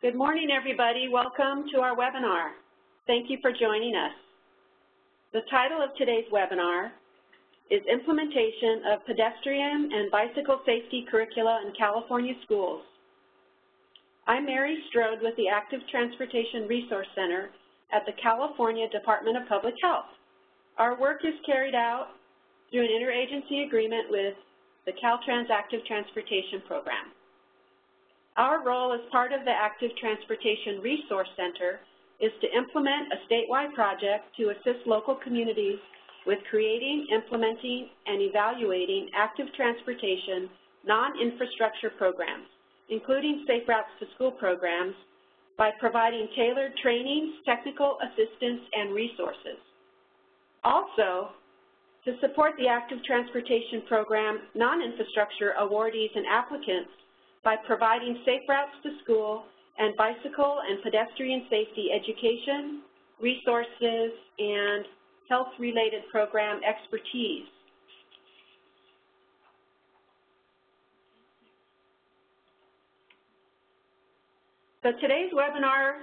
Good morning, everybody. Welcome to our webinar. Thank you for joining us. The title of today's webinar is Implementation of Pedestrian and Bicycle Safety Curricula in California Schools. I'm Mary Strode with the Active Transportation Resource Center at the California Department of Public Health. Our work is carried out through an interagency agreement with the Caltrans Active Transportation Program. Our role as part of the Active Transportation Resource Center is to implement a statewide project to assist local communities with creating, implementing, and evaluating active transportation non-infrastructure programs, including Safe Routes to School programs, by providing tailored trainings, technical assistance, and resources. Also, to support the Active Transportation Program non-infrastructure awardees and applicants by providing Safe Routes to School and bicycle and pedestrian safety education, resources, and health-related program expertise. So today's webinar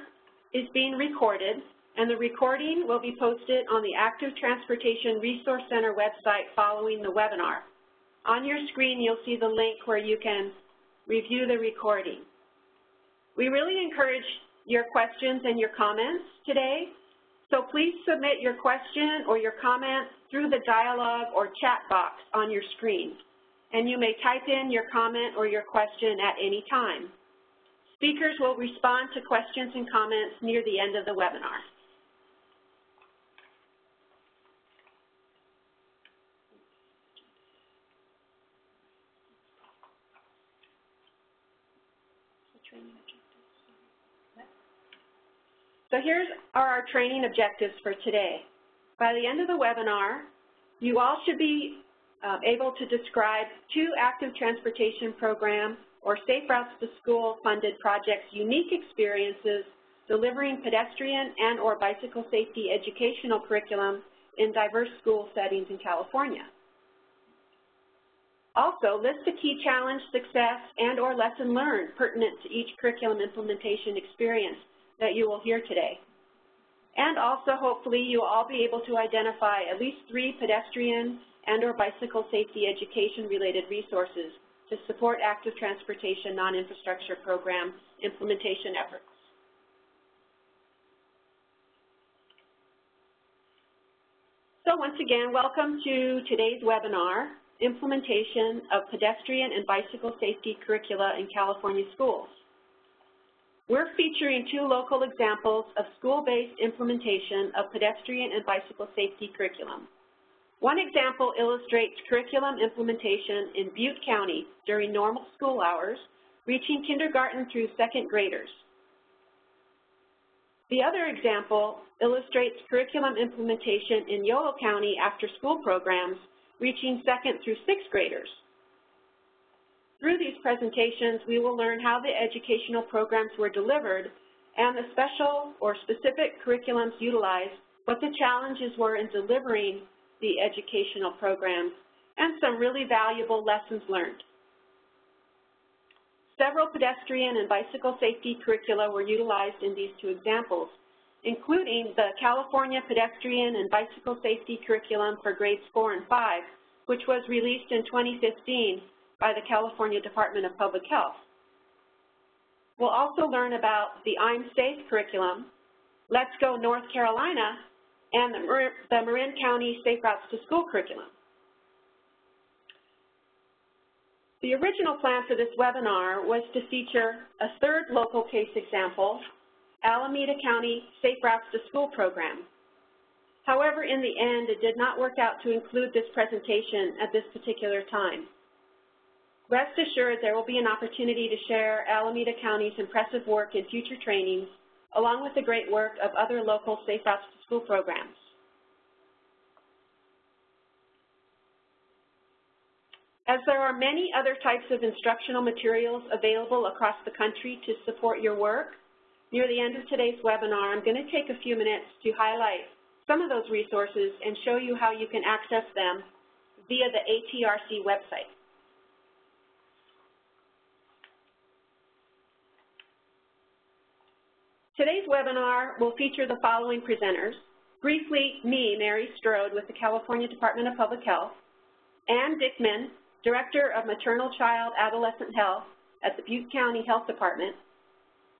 is being recorded, and the recording will be posted on the Active Transportation Resource Center website following the webinar. On your screen, you'll see the link where you can review the recording. We really encourage your questions and your comments today, so please submit your question or your comment through the dialogue or chat box on your screen, and you may type in your comment or your question at any time. Speakers will respond to questions and comments near the end of the webinar. So here are our training objectives for today. By the end of the webinar, you all should be able to describe 2 Active Transportation Program or Safe Routes to School funded projects' unique experiences delivering pedestrian and or bicycle safety educational curriculum in diverse school settings in California. Also, list a key challenge, success, and or lesson learned pertinent to each curriculum implementation experience that you will hear today. And also, hopefully, you will all be able to identify at least 3 pedestrian and or bicycle safety education-related resources to support active transportation non-infrastructure program implementation efforts. So once again, welcome to today's webinar, Implementation of Pedestrian and Bicycle Safety Curricula in California Schools. We're featuring 2 local examples of school-based implementation of pedestrian and bicycle safety curriculum. One example illustrates curriculum implementation in Butte County during normal school hours, reaching kindergarten through 2nd graders. The other example illustrates curriculum implementation in Yolo County after-school programs, reaching 2nd through 6th graders. Through these presentations, we will learn how the educational programs were delivered and the special or specific curriculums utilized, what the challenges were in delivering the educational programs, and some really valuable lessons learned. Several pedestrian and bicycle safety curricula were utilized in these 2 examples, including the California Pedestrian and Bicycle Safety Curriculum for grades 4 and 5, which was released in 2015 by the California Department of Public Health. We'll also learn about the I'm Safe curriculum, Let's Go North Carolina, and the Marin County Safe Routes to School curriculum. The original plan for this webinar was to feature a 3rd local case example, Alameda County Safe Routes to School program. However, in the end, it did not work out to include this presentation at this particular time. Rest assured, there will be an opportunity to share Alameda County's impressive work in future trainings, along with the great work of other local Safe Routes to School programs. As there are many other types of instructional materials available across the country to support your work, near the end of today's webinar, I'm going to take a few minutes to highlight some of those resources and show you how you can access them via the ATRC website. Today's webinar will feature the following presenters. Briefly, me, Mary Strode with the California Department of Public Health, Ann Dickman, Director of Maternal Child Adolescent Health at the Butte County Health Department,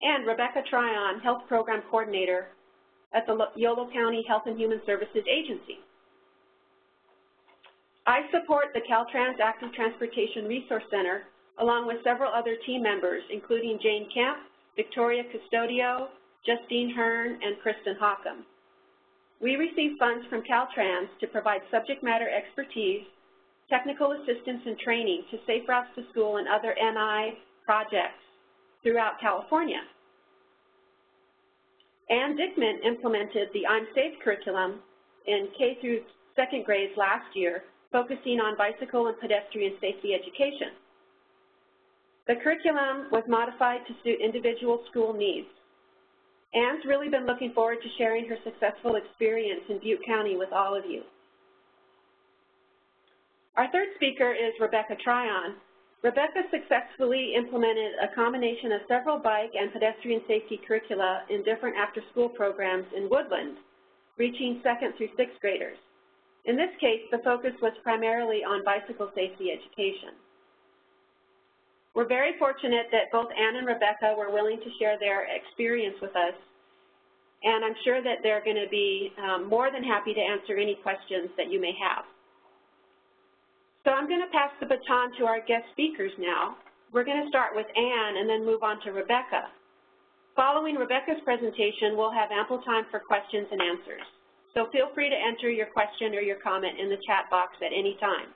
and Rebecca Tryon, Health Program Coordinator at the Yolo County Health and Human Services Agency. I support the Caltrans Active Transportation Resource Center along with several other team members, including Jane Kemp, Victoria Custodio, Justine Hearn, and Kristen Hockham. We receive funds from Caltrans to provide subject matter expertise, technical assistance, and training to Safe Routes to School and other NI projects throughout California. Ann Dickman implemented the I'm Safe curriculum in K through 2nd grades last year, focusing on bicycle and pedestrian safety education. The curriculum was modified to suit individual school needs. Ann's really been looking forward to sharing her successful experience in Butte County with all of you. Our third speaker is Rebecca Tryon. Rebecca successfully implemented a combination of several bike and pedestrian safety curricula in different after-school programs in Woodland, reaching 2nd through 6th graders. In this case, the focus was primarily on bicycle safety education. We're very fortunate that both Ann and Rebecca were willing to share their experience with us, and I'm sure that they're going to be more than happy to answer any questions that you may have. So I'm going to pass the baton to our guest speakers now. We're going to start with Ann and then move on to Rebecca. Following Rebecca's presentation, we'll have ample time for questions and answers. So feel free to enter your question or your comment in the chat box at any time.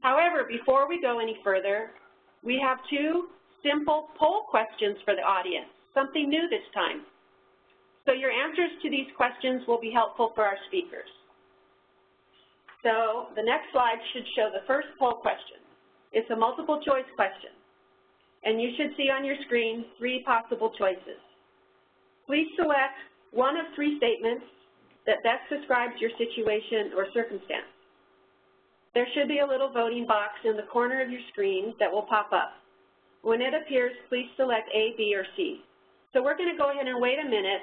However, before we go any further, we have two simple poll questions for the audience, something new this time. So your answers to these questions will be helpful for our speakers. So the next slide should show the first poll question. It's a multiple choice question, and you should see on your screen 3 possible choices. Please select one of 3 statements that best describes your situation or circumstance. There should be a little voting box in the corner of your screen that will pop up. When it appears, please select A, B, or C. So we're going to go ahead and wait a minute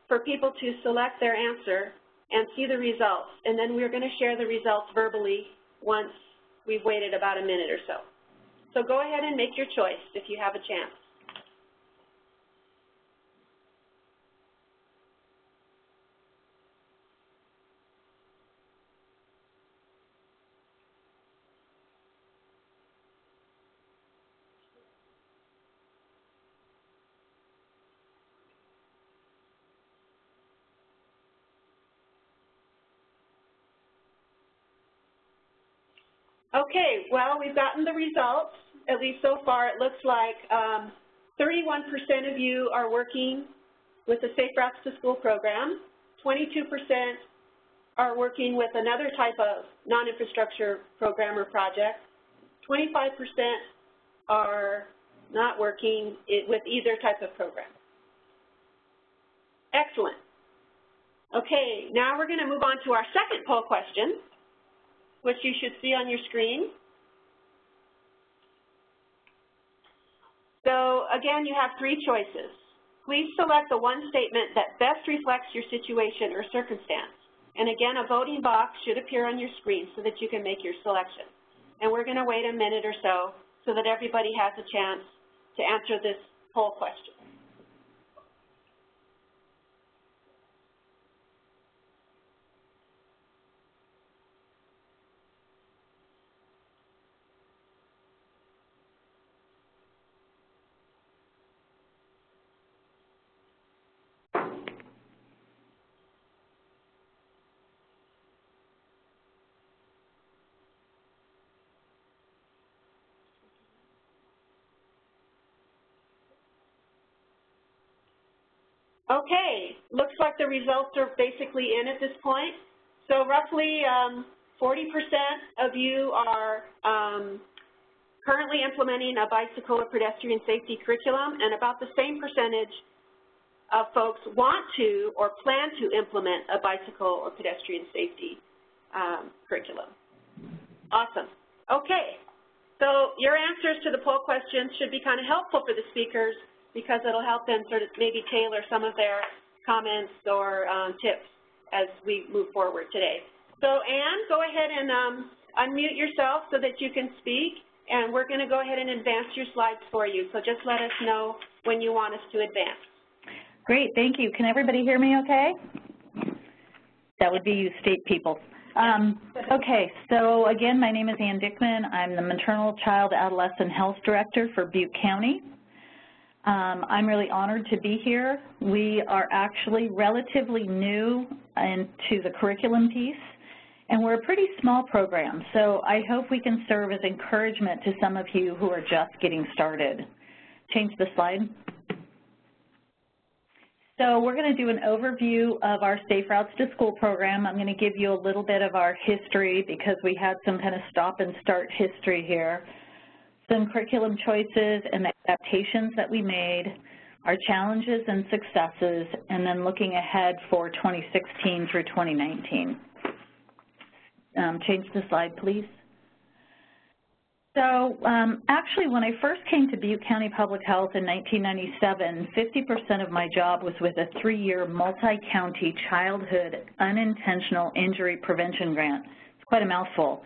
for people to select their answer and see the results, and then we're going to share the results verbally once we've waited about a minute or so. So go ahead and make your choice if you have a chance. Okay, well, we've gotten the results, at least so far. It looks like 31% of you are working with the Safe Routes to School program, 22% are working with another type of non-infrastructure program or project, 25% are not working with either type of program. Excellent. Okay, now we're going to move on to our second poll question, which you should see on your screen. So again, you have 3 choices. Please select the one statement that best reflects your situation or circumstance. And again, a voting box should appear on your screen so that you can make your selection. And we're going to wait a minute or so that everybody has a chance to answer this poll question. Okay, looks like the results are basically in at this point. So roughly 40% of you are currently implementing a bicycle or pedestrian safety curriculum, and about the same percentage of folks want to or plan to implement a bicycle or pedestrian safety curriculum. Awesome. Okay, so your answers to the poll questions should be kind of helpful for the speakers because it'll help them sort of maybe tailor some of their comments or tips as we move forward today. So Anne, go ahead and unmute yourself so that you can speak, and we're going to go ahead and advance your slides for you. So just let us know when you want us to advance. Great, thank you. Can everybody hear me okay? That would be you state people. Okay, so again, my name is Ann Dickman. I'm the Maternal Child Adolescent Health Director for Butte County. I'm really honored to be here. We are actually relatively new into the curriculum piece, and we're a pretty small program, so I hope we can serve as encouragement to some of you who are just getting started. Change the slide. So we're going to do an overview of our Safe Routes to School program. I'm going to give you a little bit of our history because we had some kind of stop and start history here. Some curriculum choices and adaptations that we made, our challenges and successes, and then looking ahead for 2016 through 2019. Change the slide, please. So actually, when I first came to Butte County Public Health in 1997, 50% of my job was with a 3-year multi-county childhood unintentional injury prevention grant. It's quite a mouthful.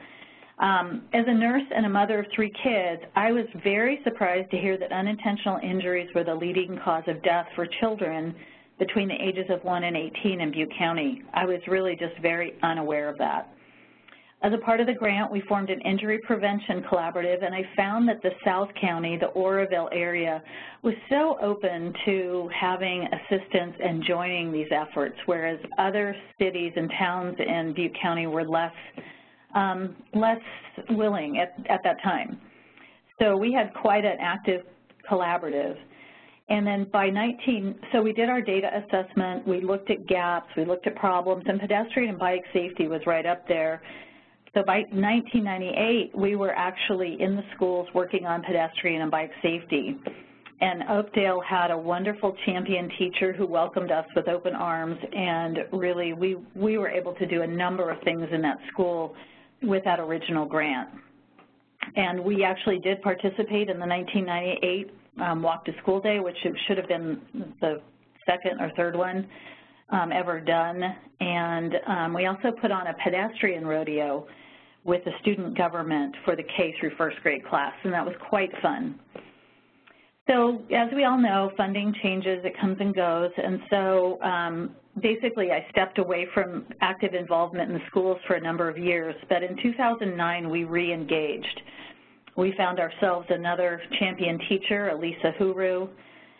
As a nurse and a mother of 3 kids, I was very surprised to hear that unintentional injuries were the leading cause of death for children between the ages of 1 and 18 in Butte County. I was really just very unaware of that. As a part of the grant, we formed an injury prevention collaborative, and I found that the South County, the Oroville area, was so open to having assistance and joining these efforts, whereas other cities and towns in Butte County were less willing at that time. So we had quite an active collaborative. And then so we did our data assessment, we looked at gaps, we looked at problems, and pedestrian and bike safety was right up there. So by 1998, we were actually in the schools working on pedestrian and bike safety. And Oakdale had a wonderful champion teacher who welcomed us with open arms, and really we were able to do a number of things in that school with that original grant. And we actually did participate in the 1998 Walk to School Day, which should have been the second or third one ever done. And we also put on a pedestrian rodeo with the student government for the K through first grade class, and that was quite fun. So as we all know, funding changes, it comes and goes, and so basically I stepped away from active involvement in the schools for a number of years, but in 2009 we re-engaged. We found ourselves another champion teacher, Elisa Huru,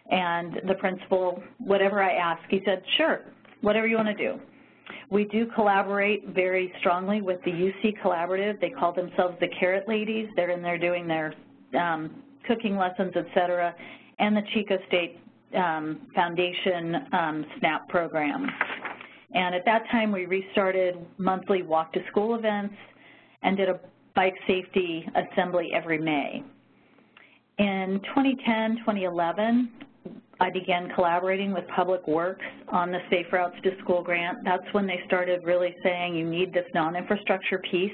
and the principal, whatever I asked, he said, sure, whatever you want to do. We do collaborate very strongly with the UC Collaborative. They call themselves the Carrot Ladies. They're in there doing their cooking lessons, et cetera, and the Chico State Foundation SNAP program. And at that time, we restarted monthly walk-to-school events and did a bike safety assembly every May. In 2010, 2011, I began collaborating with Public Works on the Safe Routes to School grant. That's when they started really saying you need this non-infrastructure piece.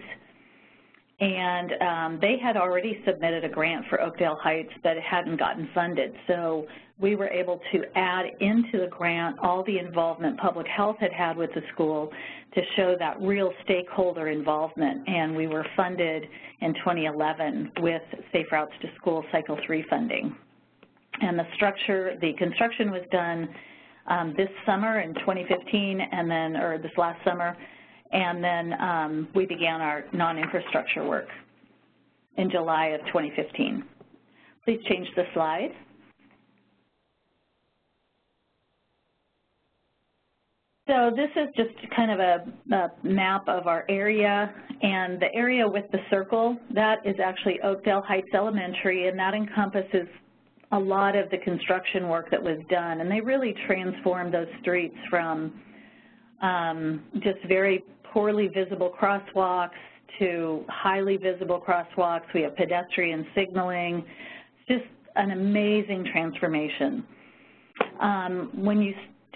And they had already submitted a grant for Oakdale Heights, but it hadn't gotten funded. So we were able to add into the grant all the involvement Public Health had with the school to show that real stakeholder involvement. And we were funded in 2011 with Safe Routes to School Cycle 3 funding. And the construction was done this summer in 2015, and then, or this last summer, and then we began our non-infrastructure work in July of 2015. Please change the slide. So this is just kind of a map of our area, and the area with the circle, that is actually Oakdale Heights Elementary, and that encompasses a lot of the construction work that was done, and they really transformed those streets from just very poorly visible crosswalks to highly visible crosswalks. We have pedestrian signaling, just an amazing transformation.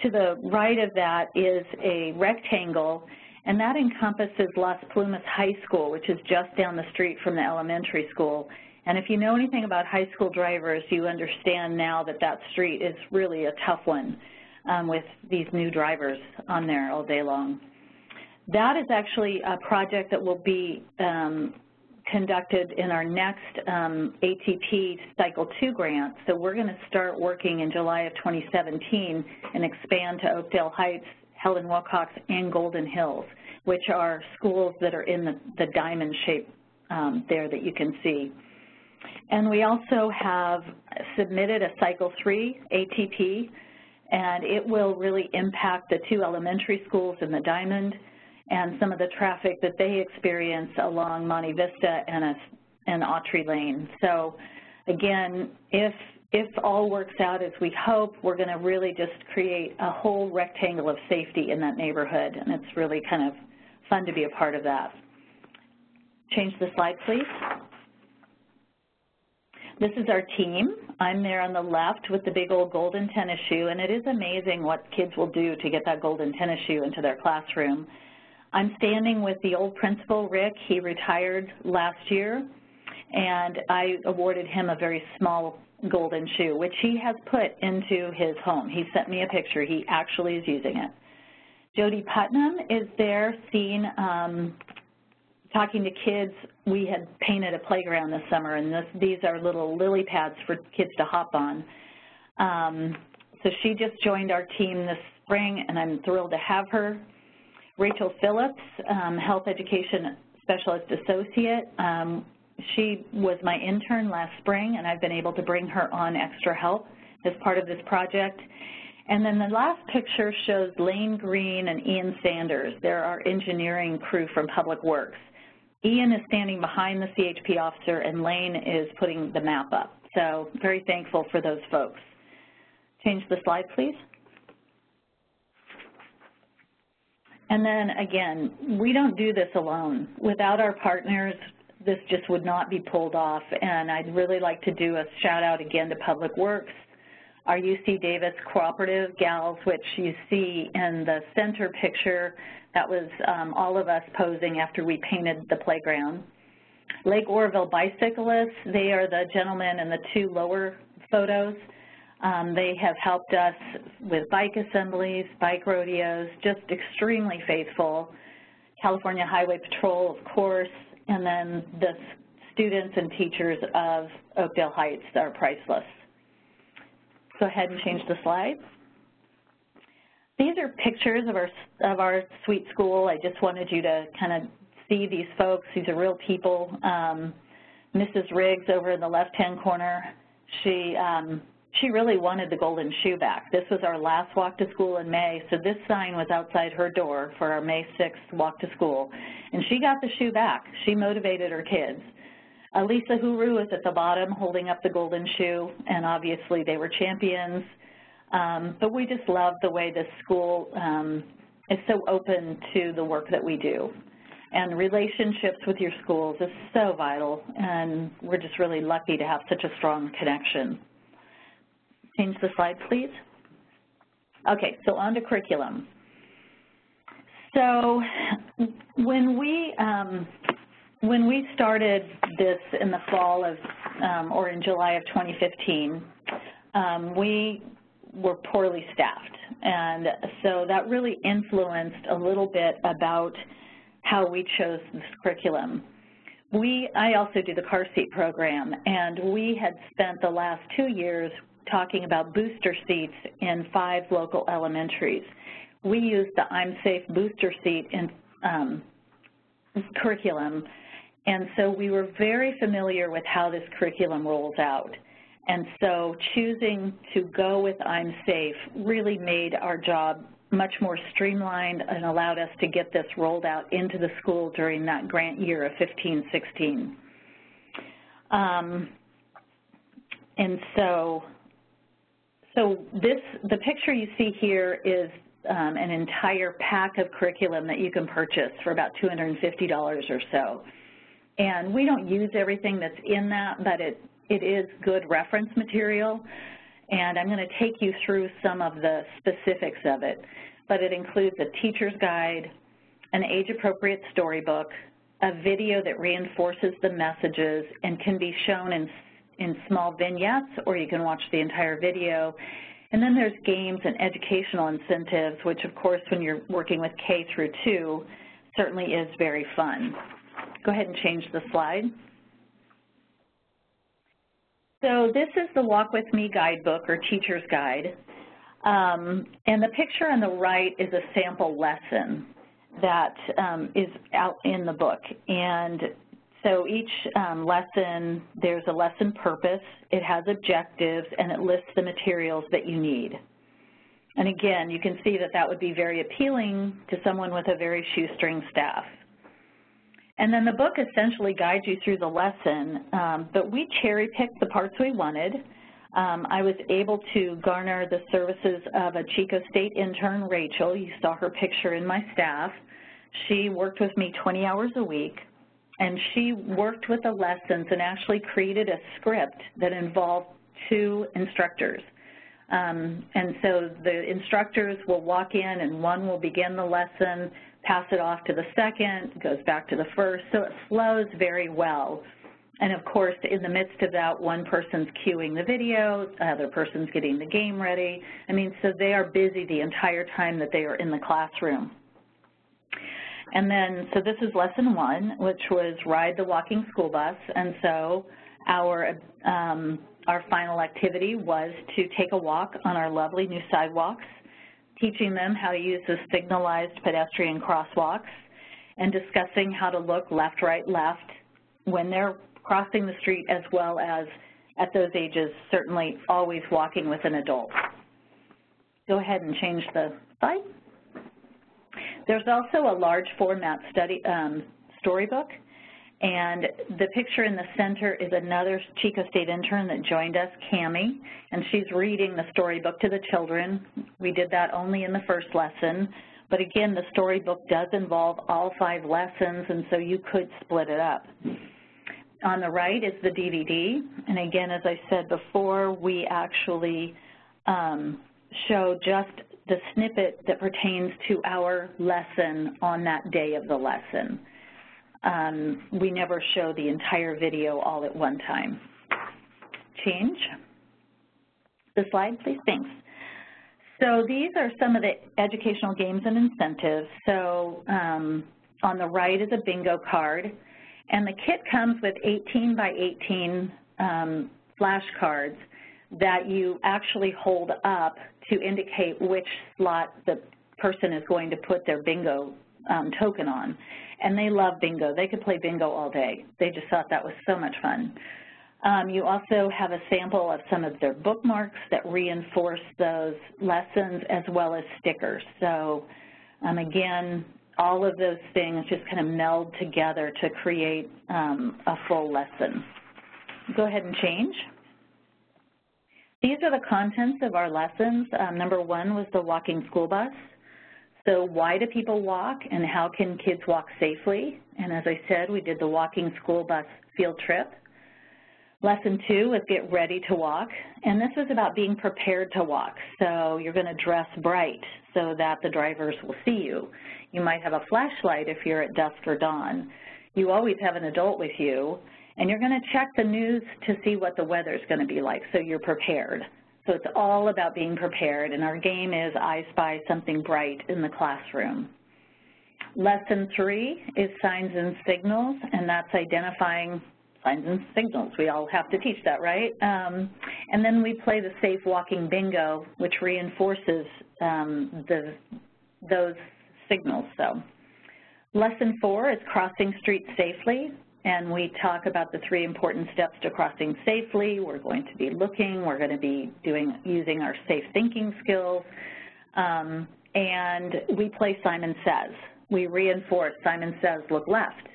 To the right of that is a rectangle, and that encompasses Las Plumas High School, which is just down the street from the elementary school. And if you know anything about high school drivers, you understand now that that street is really a tough one with these new drivers on there all day long. That is actually a project that will be conducted in our next ATP Cycle 2 grant. So we're going to start working in July of 2017 and expand to Oakdale Heights, Helen Wilcox, and Golden Hills, which are schools that are in the diamond shape there that you can see. And we also have submitted a Cycle 3 ATP, and it will really impact the 2 elementary schools in the diamond and some of the traffic that they experience along Monte Vista and Autry Lane. So again, if all works out as we hope, we're going to really just create a whole rectangle of safety in that neighborhood, and it's really kind of fun to be a part of that. Change the slide, please. This is our team. I'm there on the left with the big old golden tennis shoe, and it is amazing what kids will do to get that golden tennis shoe into their classroom. I'm standing with the old principal, Rick. He retired last year, and I awarded him a very small golden shoe, which he has put into his home. He sent me a picture. He actually is using it. Jody Putnam is there seen talking to kids. We had painted a playground this summer, and these are little lily pads for kids to hop on. So she just joined our team this spring, and I'm thrilled to have her. Rachel Phillips, Health Education Specialist Associate. She was my intern last spring, and I've been able to bring her on extra help as part of this project. And then the last picture shows Lane Green and Ian Sanders. They're our engineering crew from Public Works. Ian is standing behind the CHP officer, and Lane is putting the map up. So very thankful for those folks. Change the slide, please. And then again, we don't do this alone. Without our partners, this just would not be pulled off. And I'd really like to do a shout out again to Public Works, our UC Davis cooperative gals, which you see in the center picture. That was all of us posing after we painted the playground. Lake Oroville bicyclists, they are the gentlemen in the 2 lower photos. They have helped us with bike assemblies, bike rodeos, just extremely faithful. California Highway Patrol, of course, and then the students and teachers of Oakdale Heights are priceless. Go ahead and change the slide. These are pictures of our sweet school. I just wanted you to kind of see these folks. These are real people. Mrs. Riggs over in the left-hand corner, she really wanted the golden shoe back. This was our last walk to school in May, so this sign was outside her door for our May 6th walk to school, and she got the shoe back. She motivated her kids. Elisa Huru is at the bottom holding up the golden shoe, and obviously they were champions. But we just love the way this school is so open to the work that we do. And relationships with your schools is so vital, and we're just really lucky to have such a strong connection. Change the slide, please. Okay, so on to curriculum. So when we started this in the fall of, or in July of 2015, we were poorly staffed. And so that really influenced a little bit about how we chose this curriculum. I also do the car seat program, and we had spent the last 2 years talking about booster seats in 5 local elementaries. We used the I'm Safe booster seat in curriculum, and so we were very familiar with how this curriculum rolls out. And so choosing to go with I'm Safe really made our job much more streamlined and allowed us to get this rolled out into the school during that grant year of 15-16. And so the picture you see here is an entire pack of curriculum that you can purchase for about $250 or so. And we don't use everything that's in that, but it is good reference material, and I'm going to take you through some of the specifics of it. But it includes a teacher's guide, an age-appropriate storybook, a video that reinforces the messages and can be shown in small vignettes, or you can watch the entire video. And then there's games and educational incentives, which of course when you're working with K through 2 certainly is very fun. Go ahead and change the slide. So this is the Walk With Me guidebook, or teacher's guide. And the picture on the right is a sample lesson that is out in the book. And so each lesson, there's a lesson purpose, it has objectives, and it lists the materials that you need. And again, you can see that that would be very appealing to someone with a very shoestring staff. And then the book essentially guides you through the lesson, but we cherry-picked the parts we wanted. I was able to garner the services of a Chico State intern, Rachel. You saw her picture in my staff. She worked with me 20 hours a week, and she worked with the lessons and actually created a script that involved 2 instructors. And so the instructors will walk in and one will begin the lesson, pass it off to the second, goes back to the first, so it flows very well. And of course, in the midst of that, one person's cueing the video, the other person's getting the game ready. I mean, so they are busy the entire time that they are in the classroom. And then, so this is lesson 1, which was ride the walking school bus. And so our final activity was to take a walk on our lovely new sidewalks, teaching them how to use the signalized pedestrian crosswalks, and discussing how to look left, right, left when they're crossing the street, as well as at those ages, certainly always walking with an adult. Go ahead and change the slide. There's also a large format storybook, and the picture in the center is another Chico State intern that joined us, Cammie, and she's reading the storybook to the children. We did that only in the first lesson, but again, the storybook does involve all 5 lessons, and so you could split it up. On the right is the DVD, and again, as I said before, we actually show just the snippet that pertains to our lesson on that day of the lesson. We never show the entire video all at one time. Change the slide, please. Thanks. So these are some of the educational games and incentives. So on the right is a bingo card, and the kit comes with 18 by 18 flashcards that you actually hold up to indicate which slot the person is going to put their bingo token on. And they love bingo. They could play bingo all day. They just thought that was so much fun. You also have a sample of some of their bookmarks that reinforce those lessons, as well as stickers. So again, all of those things just kind of meld together to create a full lesson. Go ahead and change. These are the contents of our lessons. Number 1 was the walking school bus. So why do people walk, and how can kids walk safely? And as I said, we did the walking school bus field trip. Lesson 2 was get ready to walk, and this is about being prepared to walk. So you're going to dress bright so that the drivers will see you. You might have a flashlight if you're at dusk or dawn. You always have an adult with you, and you're going to check the news to see what the weather's going to be like, so you're prepared. So it's all about being prepared, and our game is I spy something bright in the classroom. Lesson 3 is signs and signals, and that's identifying signs and signals. We all have to teach that, right? And then we play the safe walking bingo, which reinforces those signals. So lesson 4 is crossing streets safely, and we talk about the 3 important steps to crossing safely. We're going to be looking, we're going to be using our safe thinking skills, and we play Simon Says. We reinforce Simon Says, look left.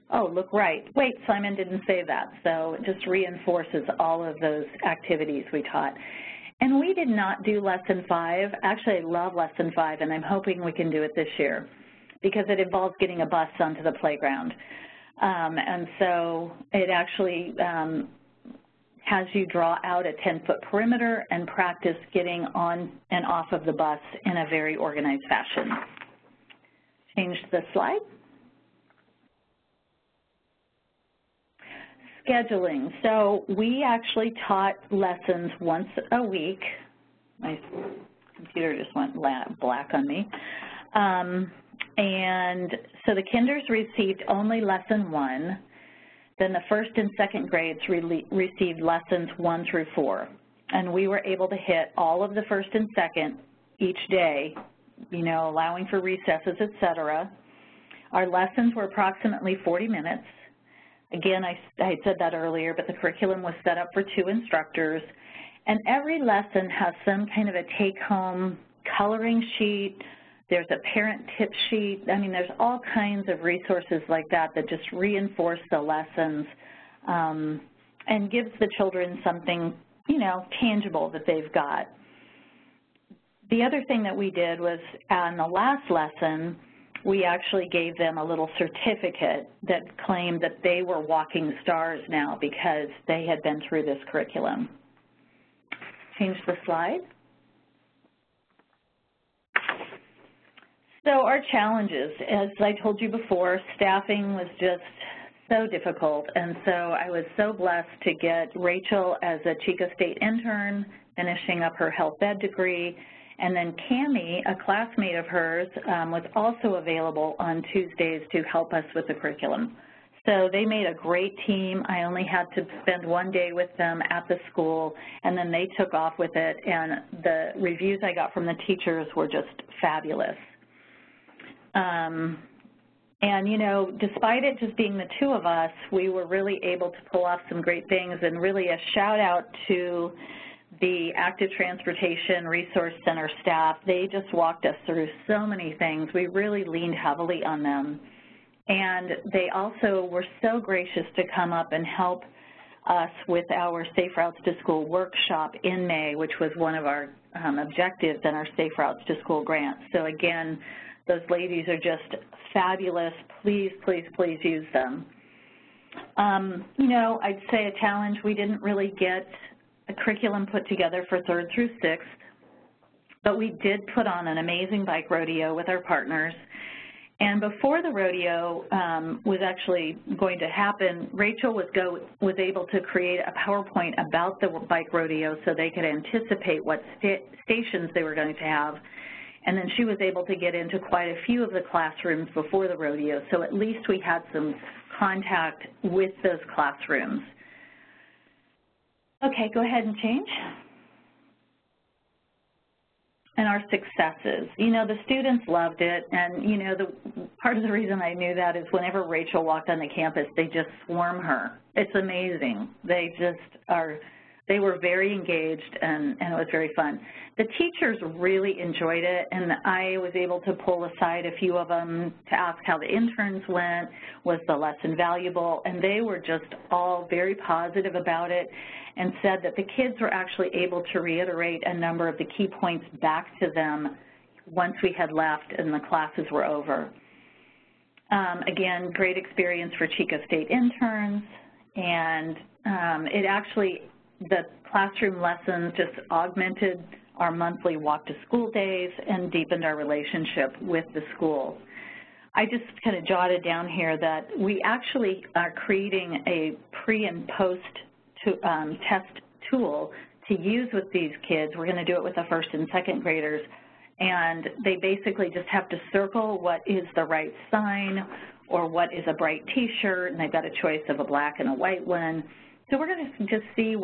Oh, look right. Wait, Simon didn't say that. So it just reinforces all of those activities we taught. And we did not do lesson 5. Actually, I love lesson 5, and I'm hoping we can do it this year because it involves getting a bus onto the playground. And so it actually has you draw out a 10-foot perimeter and practice getting on and off of the bus in a very organized fashion. Change the slide. scheduling. So we actually taught lessons once a week. My computer just went black on me. And so the kinders received only lesson 1. Then the first and second grades received lessons 1 through 4. And we were able to hit all of the first and second each day, you know, allowing for recesses, et cetera. Our lessons were approximately 40 minutes. Again, I said that earlier, but the curriculum was set up for 2 instructors. And every lesson has some kind of a take-home coloring sheet. There's a parent tip sheet. I mean, there's all kinds of resources like that that just reinforce the lessons and gives the children something, you know, tangible that they've got. The other thing that we did was on the last lesson, we actually gave them a little certificate that claimed that they were walking stars now because they had been through this curriculum. Change the slide. So our challenges, as I told you before, staffing was just so difficult, and so I was so blessed to get Rachel as a Chico State intern, finishing up her health ed degree, and then Cammie, a classmate of hers, was also available on Tuesdays to help us with the curriculum. So they made a great team. I only had to spend 1 day with them at the school, and then they took off with it, and the reviews I got from the teachers were just fabulous. And, you know, despite it just being the 2 of us, we were really able to pull off some great things, and really a shout out to the Active Transportation Resource Center staff. They just walked us through so many things. We really leaned heavily on them. And they also were so gracious to come up and help us with our Safe Routes to School workshop in May, which was one of our objectives in our Safe Routes to School grant. So again, those ladies are just fabulous. Please, please, please use them. You know, I'd say a challenge, we didn't really get a curriculum put together for 3rd through 6th, but we did put on an amazing bike rodeo with our partners. And before the rodeo was actually going to happen, Rachel was able to create a PowerPoint about the bike rodeo so they could anticipate what stations they were going to have. And then she was able to get into quite a few of the classrooms before the rodeo, so at least we had some contact with those classrooms. Okay, go ahead and change. And our successes. You know, the students loved it, and, you know, part of the reason I knew that is whenever Rachel walked on the campus, they just swarm her. It's amazing. They were very engaged, and it was very fun. The teachers really enjoyed it, and I was able to pull aside a few of them to ask how the interns went, was the lesson valuable, and they were just all very positive about it and said that the kids were actually able to reiterate a number of the key points back to them once we had left and the classes were over. Again, great experience for Chico State interns, and the classroom lessons just augmented our monthly walk-to-school days and deepened our relationship with the school. I just kind of jotted down here that we actually are creating a pre- and post-test tool to use with these kids. We're going to do it with the 1st and 2nd graders, and they basically just have to circle what is the right sign or what is a bright T-shirt, and they've got a choice of a black and a white one. So we're going to just see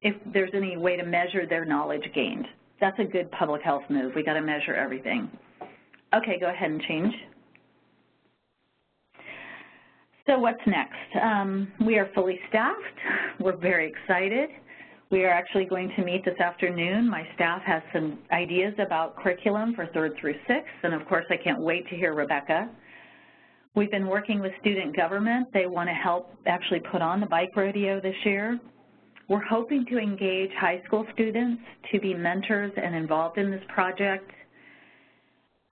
if there's any way to measure their knowledge gained. That's a good public health move. We got to measure everything. Okay, go ahead and change. So what's next? We are fully staffed. We're very excited. We are actually going to meet this afternoon. My staff has some ideas about curriculum for 3rd through 6th, and of course I can't wait to hear Rebecca. We've been working with student government. They want to help actually put on the bike rodeo this year. We're hoping to engage high school students to be mentors and involved in this project.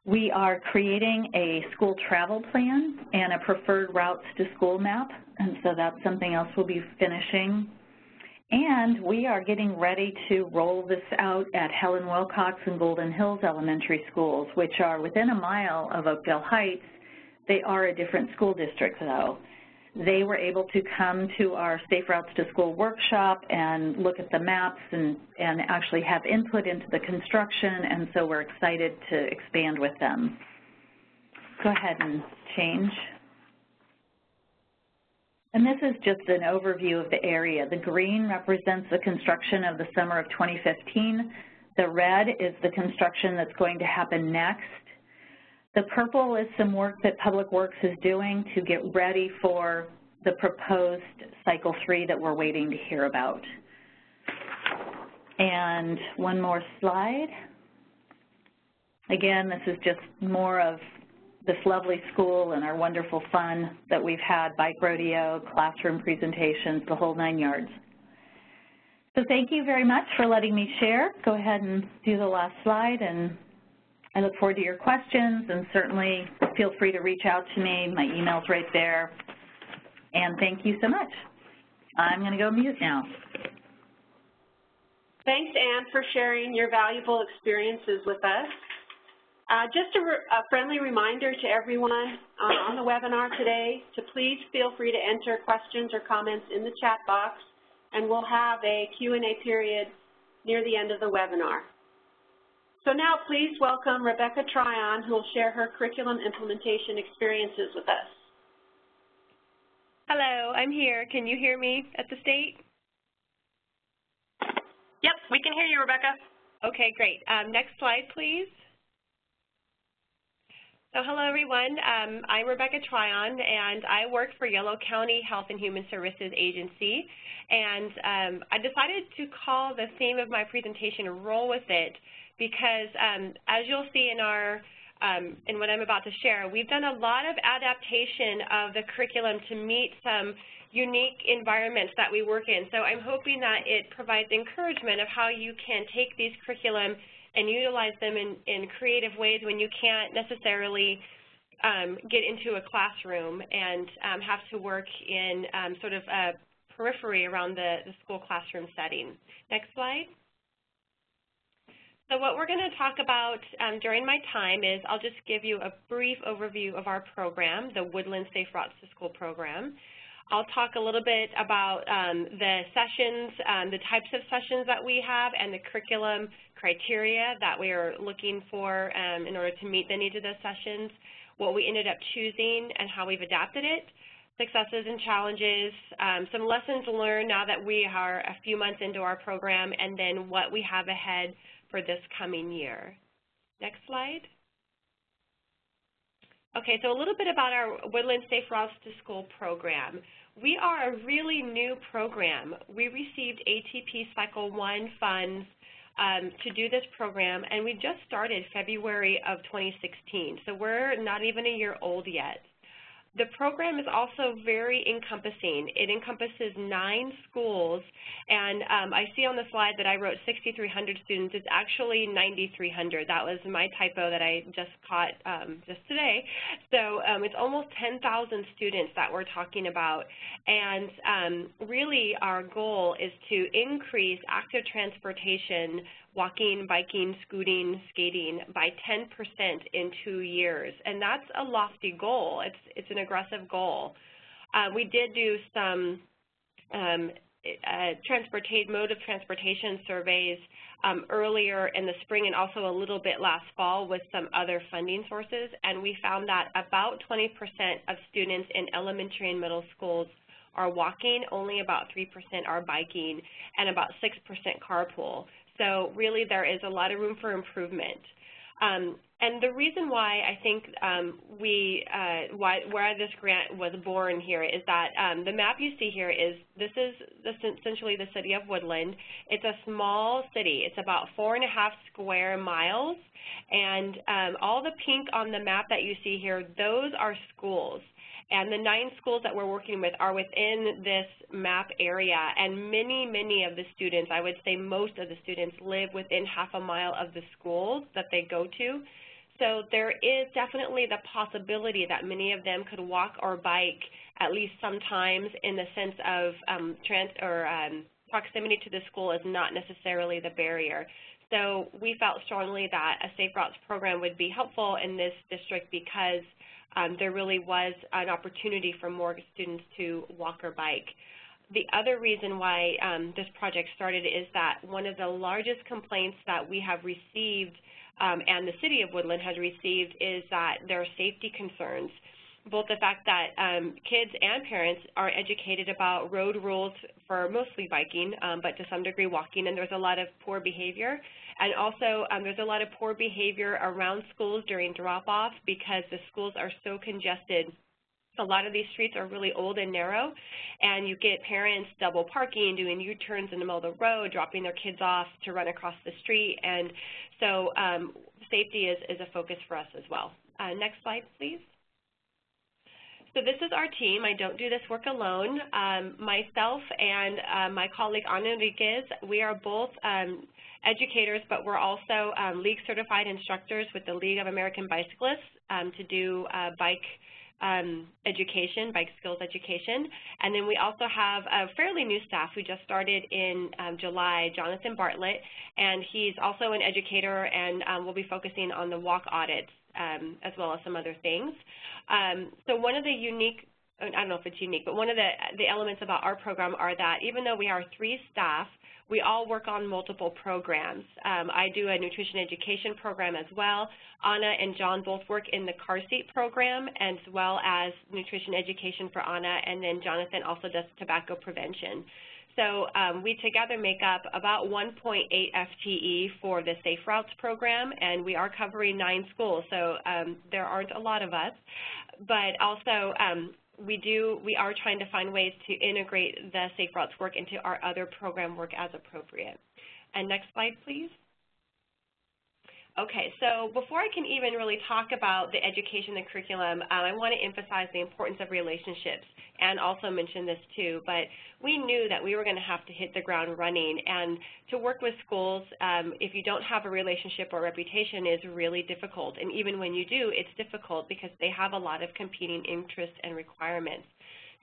We are creating a school travel plan and a preferred routes to school map, and so that's something else we'll be finishing. And we are getting ready to roll this out at Helen Wilcox and Golden Hills Elementary Schools, which are within a mile of Oakdale Heights. They are a different school district, though. they were able to come to our Safe Routes to School workshop and look at the maps and actually have input into the construction, and so we're excited to expand with them. Go ahead and change. And this is just an overview of the area. The green represents the construction of the summer of 2015. The red is the construction that's going to happen next. The purple is some work that Public Works is doing to get ready for the proposed Cycle 3 that we're waiting to hear about. And one more slide. Again, this is just more of this lovely school and our wonderful fun that we've had, bike rodeo, classroom presentations, the whole 9 yards. So thank you very much for letting me share. Go ahead and do the last slide, and I look forward to your questions, and certainly feel free to reach out to me. My email's right there. And thank you so much. I'm going to go mute now. Thanks, Anne, for sharing your valuable experiences with us. Just a friendly reminder to everyone on the webinar today to please feel free to enter questions or comments in the chat box, and we'll have a Q&A period near the end of the webinar. So now please welcome Rebecca Tryon, who will share her curriculum implementation experiences with us. Hello, I'm here. Can you hear me at the state? Yep, we can hear you, Rebecca. Okay, great. Next slide, please. So hello, everyone. I'm Rebecca Tryon, and I work for Yolo County Health and Human Services Agency. And I decided to call the theme of my presentation Roll With It because, as you'll see in what I'm about to share, we've done a lot of adaptation of the curriculum to meet some unique environments that we work in. So I'm hoping that it provides encouragement of how you can take these curriculum and utilize them in creative ways when you can't necessarily get into a classroom and have to work in sort of a periphery around the school classroom setting. Next slide. So what we're going to talk about during my time is I'll just give you a brief overview of our program, the Woodland Safe Routes to School program. I'll talk a little bit about the sessions, the types of sessions that we have, and the curriculum criteria that we are looking for in order to meet the needs of those sessions, what we ended up choosing and how we've adapted it, successes and challenges, some lessons learned now that we are a few months into our program, and then what we have ahead for this coming year. Next slide. Okay, so a little bit about our Woodland Safe Routes to School program. We are a really new program. We received ATP Cycle 1 funds to do this program, and we just started February of 2016, so we're not even a year old yet. The program is also very encompassing. It encompasses 9 schools, and I see on the slide that I wrote 6,300 students. It's actually 9,300. That was my typo that I just caught just today. So it's almost 10,000 students that we're talking about, and really our goal is to increase active transportation, walking, biking, scooting, skating by 10% in 2 years, and that's a lofty goal. It's an aggressive goal. We did do some mode of transportation surveys earlier in the spring and also a little bit last fall with some other funding sources, and we found that about 20% of students in elementary and middle schools are walking, only about 3% are biking, and about 6% carpool. So really there is a lot of room for improvement. And the reason why I think where this grant was born here is that the map you see here is, this is essentially the city of Woodland. It's a small city. It's about 4.5 square miles, and all the pink on the map that you see here, those are schools. And the 9 schools that we're working with are within this map area, and many of the students, I would say most of the students, live within half a mile of the schools that they go to. So there is definitely the possibility that many of them could walk or bike at least sometimes, in the sense of proximity to the school is not necessarily the barrier. So we felt strongly that a Safe Routes program would be helpful in this district because there really was an opportunity for more students to walk or bike. The other reason why this project started is that one of the largest complaints that we have received and the City of Woodland has received is that there are safety concerns. Both the fact that kids and parents are educated about road rules for mostly biking, but to some degree walking, and there's a lot of poor behavior. And also there's a lot of poor behavior around schools during drop-off because the schools are so congested. A lot of these streets are really old and narrow, and you get parents double parking, doing U-turns in the middle of the road, dropping their kids off to run across the street, and so safety is a focus for us as well. Next slide, please. So this is our team. I don't do this work alone. Myself and my colleague Ana Enriquez, we are both educators, but we're also league certified instructors with the League of American Bicyclists to do bike education, bike skills education. And then we also have a fairly new staff. We just started in July, Jonathan Bartlett, and he's also an educator and we'll be focusing on the walk audits as well as some other things. So one of the unique, I don't know if it's unique, but one of the elements about our program are that even though we are 3 staff, we all work on multiple programs. I do a nutrition education program as well. Anna and John both work in the car seat program as well as nutrition education for Anna, and then Jonathan also does tobacco prevention. So we together make up about 1.8 FTE for the Safe Routes program, and we are covering 9 schools, so there aren't a lot of us. But also we are trying to find ways to integrate the Safe Routes work into our other program work as appropriate. And next slide, please. Okay, so before I can even really talk about the education and curriculum, I want to emphasize the importance of relationships and also mention this too, but we knew that we were going to have to hit the ground running, and to work with schools, if you don't have a relationship or reputation, is really difficult, and even when you do, it's difficult because they have a lot of competing interests and requirements.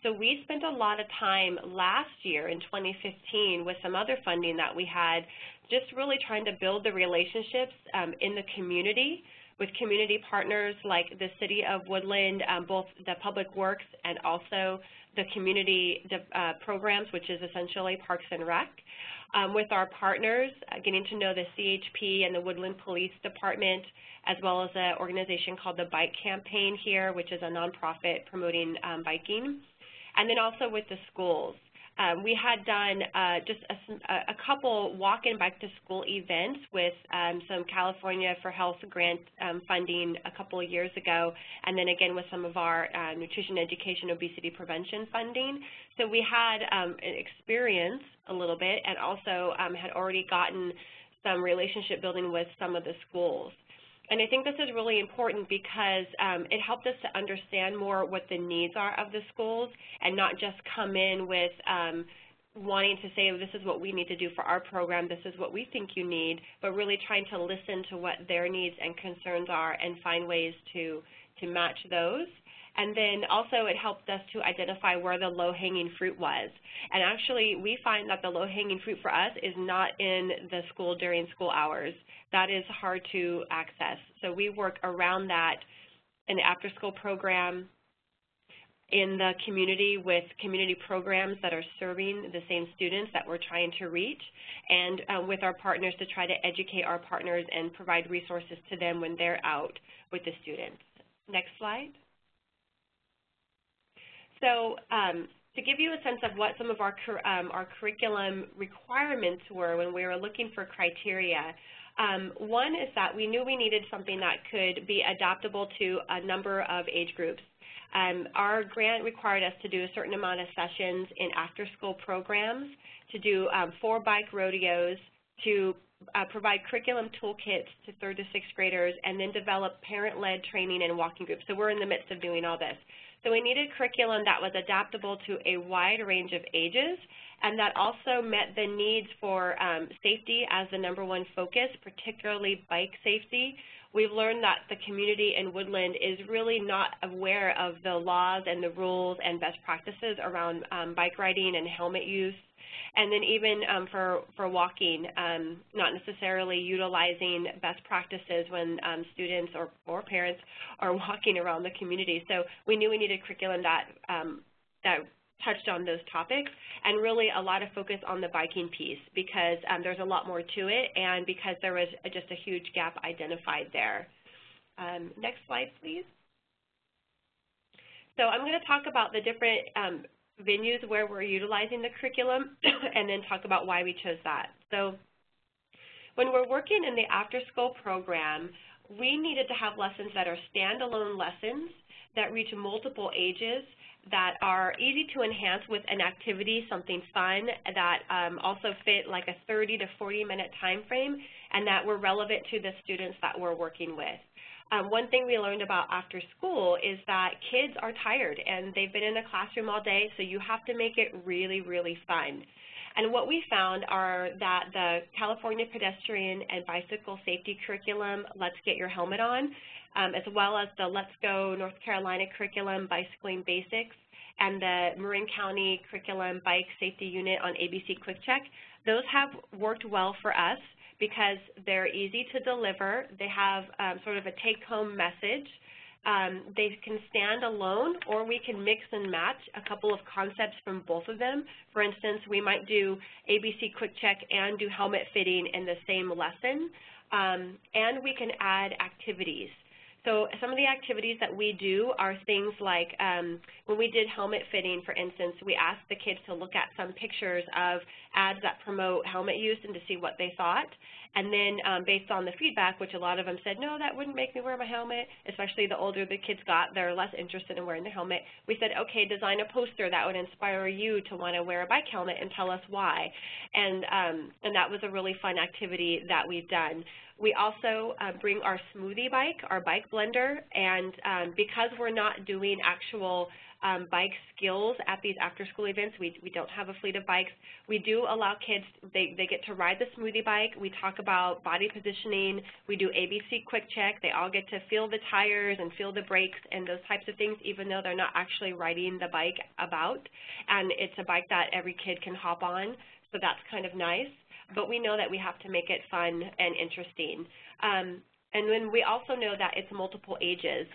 So we spent a lot of time last year in 2015 with some other funding that we had, just really trying to build the relationships in the community with community partners like the City of Woodland, both the Public Works and also the community programs, which is essentially Parks and Rec. With our partners, getting to know the CHP and the Woodland Police Department, as well as an organization called the Bike Campaign here, which is a nonprofit promoting biking. And then also with the schools. We had done just a couple walk-in bike-to-school events with some California for Health grant funding a couple of years ago, and then again with some of our nutrition education, obesity prevention funding. So we had experience a little bit and also had already gotten some relationship building with some of the schools. And I think this is really important because it helped us to understand more what the needs are of the schools and not just come in with wanting to say, oh, this is what we need to do for our program, this is what we think you need, but really trying to listen to what their needs and concerns are and find ways to match those. And then also it helped us to identify where the low-hanging fruit was. And actually we find that the low-hanging fruit for us is not in the school during school hours. That is hard to access. So we work around that in the after-school program, in the community with community programs that are serving the same students that we're trying to reach, and with our partners to try to educate our partners and provide resources to them when they're out with the students. Next slide. So to give you a sense of what some of our curriculum requirements were when we were looking for criteria, one is that we knew we needed something that could be adaptable to a number of age groups. Our grant required us to do a certain amount of sessions in after-school programs, to do 4 bike rodeos, to provide curriculum toolkits to 3rd to 6th graders, and then develop parent-led training and walking groups. So we're in the midst of doing all this. So we needed curriculum that was adaptable to a wide range of ages and that also met the needs for safety as the #1 focus, particularly bike safety. We've learned that the community in Woodland is really not aware of the laws and the rules and best practices around bike riding and helmet use. And then even for walking, not necessarily utilizing best practices when students or parents are walking around the community. So we knew we needed curriculum that touched on those topics, and really a lot of focus on the biking piece because there's a lot more to it, and because there was just a huge gap identified there. Next slide, please. So I'm going to talk about the different venues where we're utilizing the curriculum and then talk about why we chose that. So when we're working in the after-school program, we needed to have lessons that are standalone lessons that reach multiple ages, that are easy to enhance with an activity, something fun, that also fit like a 30 to 40-minute time frame, and that were relevant to the students that we're working with. One thing we learned about after school is that kids are tired and they've been in the classroom all day, so you have to make it really, really fun. And what we found are that the California Pedestrian and Bicycle Safety Curriculum, Let's Get Your Helmet On, as well as the Let's Go North Carolina Curriculum, Bicycling Basics, and the Marin County Curriculum Bike Safety Unit on ABC Quick Check, those have worked well for us because they're easy to deliver. They have sort of a take-home message. They can stand alone, or we can mix and match a couple of concepts from both of them. For instance, we might do ABC Quick Check and do helmet fitting in the same lesson, and we can add activities. So some of the activities that we do are things like when we did helmet fitting, for instance, we asked the kids to look at some pictures of ads that promote helmet use and to see what they thought. And then based on the feedback, which a lot of them said, no, that wouldn't make me wear my helmet, especially the older the kids got, they're less interested in wearing the helmet. We said, okay, design a poster that would inspire you to want to wear a bike helmet and tell us why. And that was a really fun activity that we've done. We also bring our Smoothie bike, our bike blender, and because we're not doing actual bike skills at these after-school events, we don't have a fleet of bikes. We do allow kids, they get to ride the Smoothie bike. We talk about body positioning. We do ABC Quick Check. They all get to feel the tires and feel the brakes and those types of things, even though they're not actually riding the bike about. And it's a bike that every kid can hop on, so that's kind of nice. But we know that we have to make it fun and interesting. And then we also know that it's multiple ages.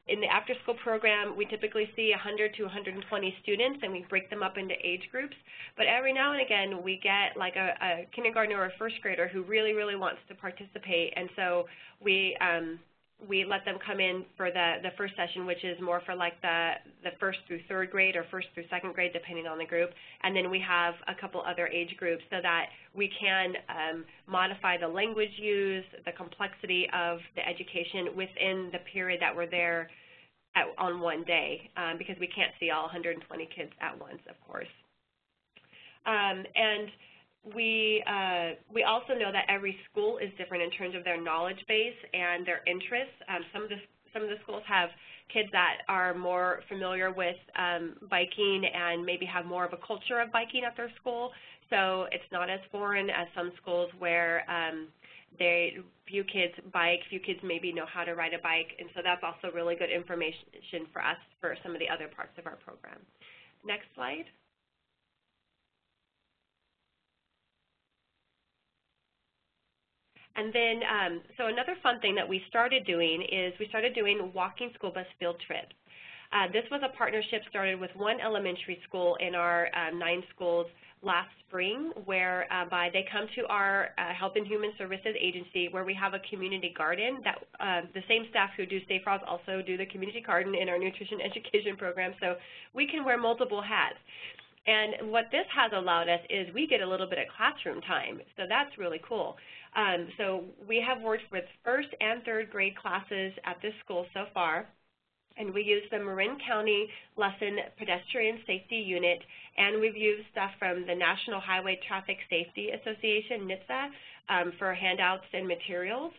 In the after-school program, we typically see 100 to 120 students, and we break them up into age groups. But every now and again, we get like a kindergartner or a first grader who really, really wants to participate, and so we let them come in for the first session, which is more for like the first through third grade or first through second grade, depending on the group. And then we have a couple other age groups so that we can modify the language use, the complexity of the education within the period that we're there on one day, because we can't see all 120 kids at once, of course. And we also know that every school is different in terms of their knowledge base and their interests. Some of the schools have kids that are more familiar with biking and maybe have more of a culture of biking at their school, so it's not as foreign as some schools where few kids bike, few kids maybe know how to ride a bike, and so that's also really good information for us for some of the other parts of our program. Next slide. And then, so another fun thing that we started doing is we started doing walking school bus field trips. This was a partnership started with one elementary school in our 9 schools last spring, whereby they come to our Health and Human Services agency where we have a community garden that the same staff who do Safe Routes also do the community garden in our nutrition education program, so we can wear multiple hats. And what this has allowed us is we get a little bit of classroom time, so that's really cool. So we have worked with first and third grade classes at this school so far, and we use the Marin County Lesson Pedestrian Safety Unit, and we've used stuff from the National Highway Traffic Safety Association, NHTSA, for handouts and materials.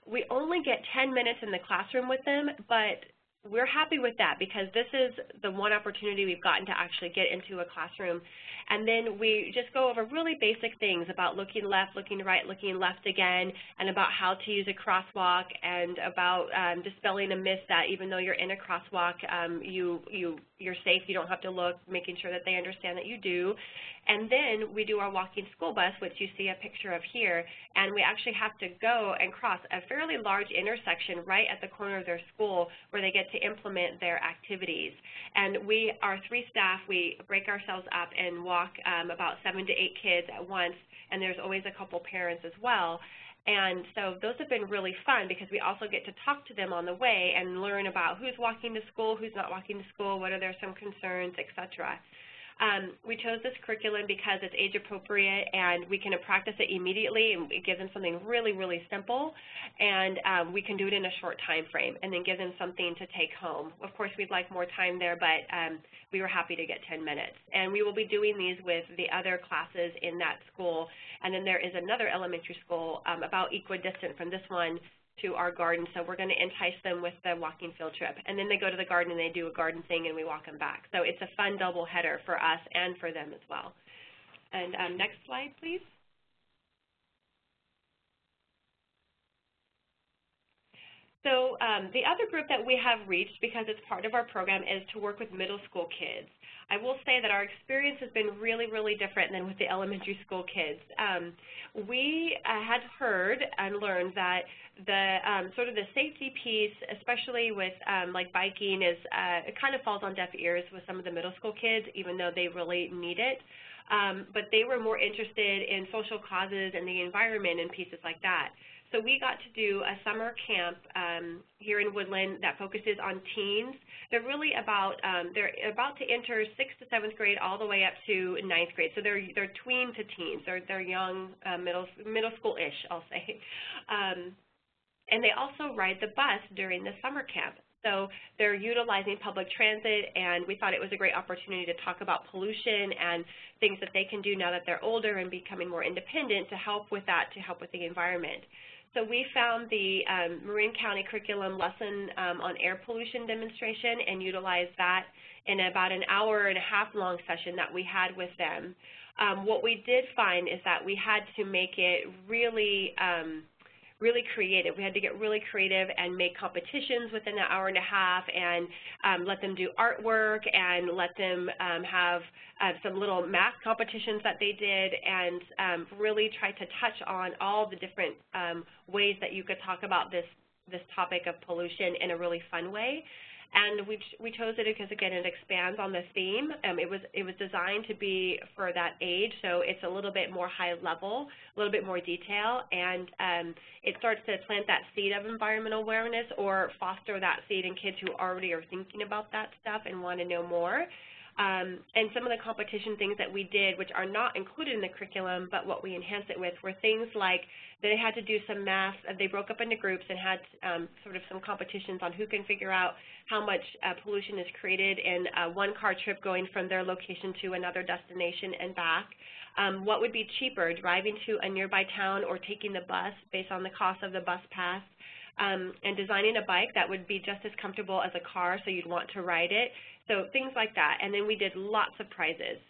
We only get 10 minutes in the classroom with them, but we're happy with that because this is the one opportunity we've gotten to actually get into a classroom. And then we just go over really basic things about looking left, looking right, looking left again, and about how to use a crosswalk, and about dispelling a myth that even though you're in a crosswalk, you you're safe, you don't have to look, making sure that they understand that you do. And then we do our walking school bus, which you see a picture of here, and we actually have to go and cross a fairly large intersection right at the corner of their school where they get to implement their activities. And we, our 3 staff, we break ourselves up and walk about 7 to 8 kids at once, and there's always a couple parents as well. And so those have been really fun because we also get to talk to them on the way and learn about who's walking to school, who's not walking to school, what are there some concerns, et cetera. We chose this curriculum because it's age appropriate and we can practice it immediately, and we give them something really, really simple, and we can do it in a short time frame and then give them something to take home. Of course, we'd like more time there, but we were happy to get 10 minutes. And we will be doing these with the other classes in that school, and then there is another elementary school about equidistant from this one to our garden, so we're going to entice them with the walking field trip. And then they go to the garden and they do a garden thing and we walk them back. So it's a fun double header for us and for them as well. And next slide, please. So the other group that we have reached, because it's part of our program, is to work with middle school kids. I will say that our experience has been really, really different than with the elementary school kids. We had heard and learned that the sort of the safety piece, especially with like biking, is it kind of falls on deaf ears with some of the middle school kids, even though they really need it. But they were more interested in social causes and the environment and pieces like that. So we got to do a summer camp here in Woodland that focuses on teens. They're really about, they're about to enter 6th to 7th grade all the way up to 9th grade. So they're tween to teens. They're young, middle school-ish, I'll say. And they also ride the bus during the summer camp. So they're utilizing public transit, and we thought it was a great opportunity to talk about pollution and things that they can do now that they're older and becoming more independent to help with that, to help with the environment. So we found the Marin County curriculum lesson on air pollution demonstration and utilized that in about an hour-and-a-half long session that we had with them. What we did find is that we had to make it really really creative. We had to get really creative and make competitions within an hour and a half and let them do artwork and let them have some little math competitions that they did, and really try to touch on all the different ways that you could talk about this topic of pollution in a really fun way. And we chose it because, again, it expands on the theme. It was designed to be for that age, so it's a little bit more high level, a little bit more detail, and it starts to plant that seed of environmental awareness or foster that seed in kids who already are thinking about that stuff and want to know more. And some of the competition things that we did, which are not included in the curriculum, but what we enhanced it with, were things like they had to do some math. They broke up into groups and had sort of some competitions on who can figure out how much pollution is created in a one-car trip going from their location to another destination and back. What would be cheaper, driving to a nearby town or taking the bus based on the cost of the bus pass? And designing a bike that would be just as comfortable as a car, so you'd want to ride it. So things like that. And then we did lots of prizes.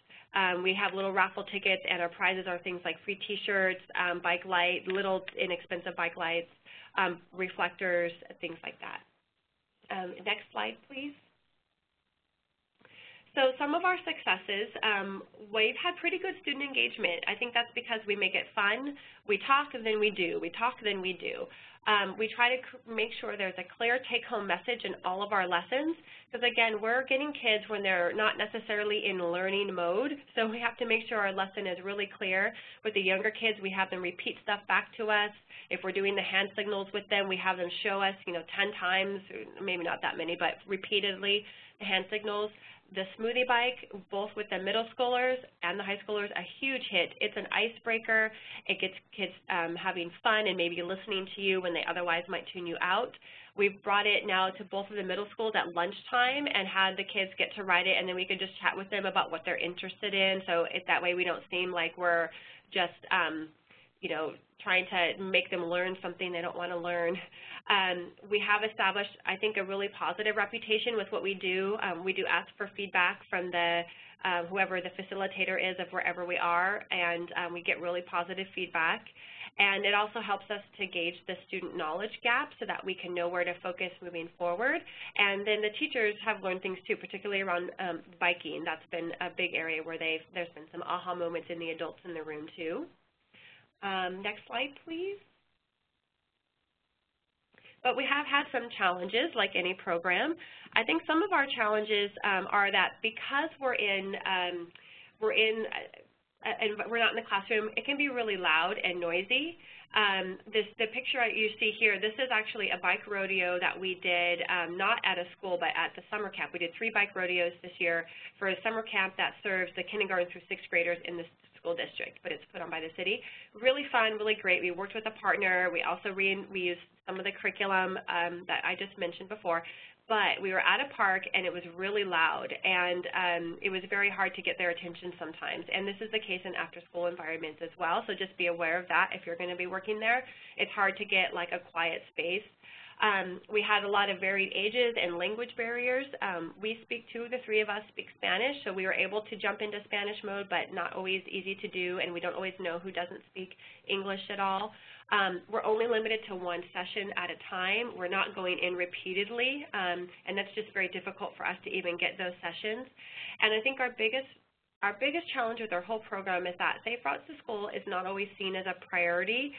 We have little raffle tickets, and our prizes are things like free T-shirts, bike light, little inexpensive bike lights, reflectors, things like that. Next slide, please. So some of our successes, we've had pretty good student engagement. I think that's because we make it fun. We talk, and then we do. We talk, then we do. We try to make sure there's a clear take-home message in all of our lessons, because, again, we're getting kids when they're not necessarily in learning mode, so we have to make sure our lesson is really clear. With the younger kids, we have them repeat stuff back to us. If we're doing the hand signals with them, we have them show us, 10 times, maybe not that many, but repeatedly, the hand signals. The Smoothie bike, both with the middle schoolers and the high schoolers, a huge hit. It's an icebreaker. It gets kids having fun and maybe listening to you when they otherwise might tune you out. We've brought it now to both of the middle schools at lunchtime and had the kids get to ride it, and then we could just chat with them about what they're interested in. So that way we don't seem like we're just you know, trying to make them learn something they don't want to learn. We have established, I think, a really positive reputation with what we do. We do ask for feedback from the whoever the facilitator is of wherever we are, and we get really positive feedback. And it also helps us to gauge the student knowledge gap so that we can know where to focus moving forward. And then the teachers have learned things too, particularly around biking. That's been a big area where there's been some aha moments in the adults in the room too. Next slide, please. But we have had some challenges, like any program. I think some of our challenges are that because we're not in the classroom, it can be really loud and noisy. The picture you see here, this is actually a bike rodeo that we did not at a school but at the summer camp. We did 3 bike rodeos this year for a summer camp that serves the kindergarten through 6th graders in the school district, but it's put on by the city. Really fun, really great. We worked with a partner. We also reused some of the curriculum that I just mentioned before. But we were at a park, and it was really loud, and it was very hard to get their attention sometimes. And this is the case in after-school environments as well, so just be aware of that if you're going to be working there. It's hard to get, like, a quiet space. We had a lot of varied ages and language barriers. Two of the 3 of us speak Spanish, so we were able to jump into Spanish mode, but not always easy to do, and we don't always know who doesn't speak English at all. We're only limited to 1 session at a time. We're not going in repeatedly, and that's just very difficult for us to even get those sessions. And I think our biggest challenge with our whole program is that Safe Routes to School is not always seen as a priority.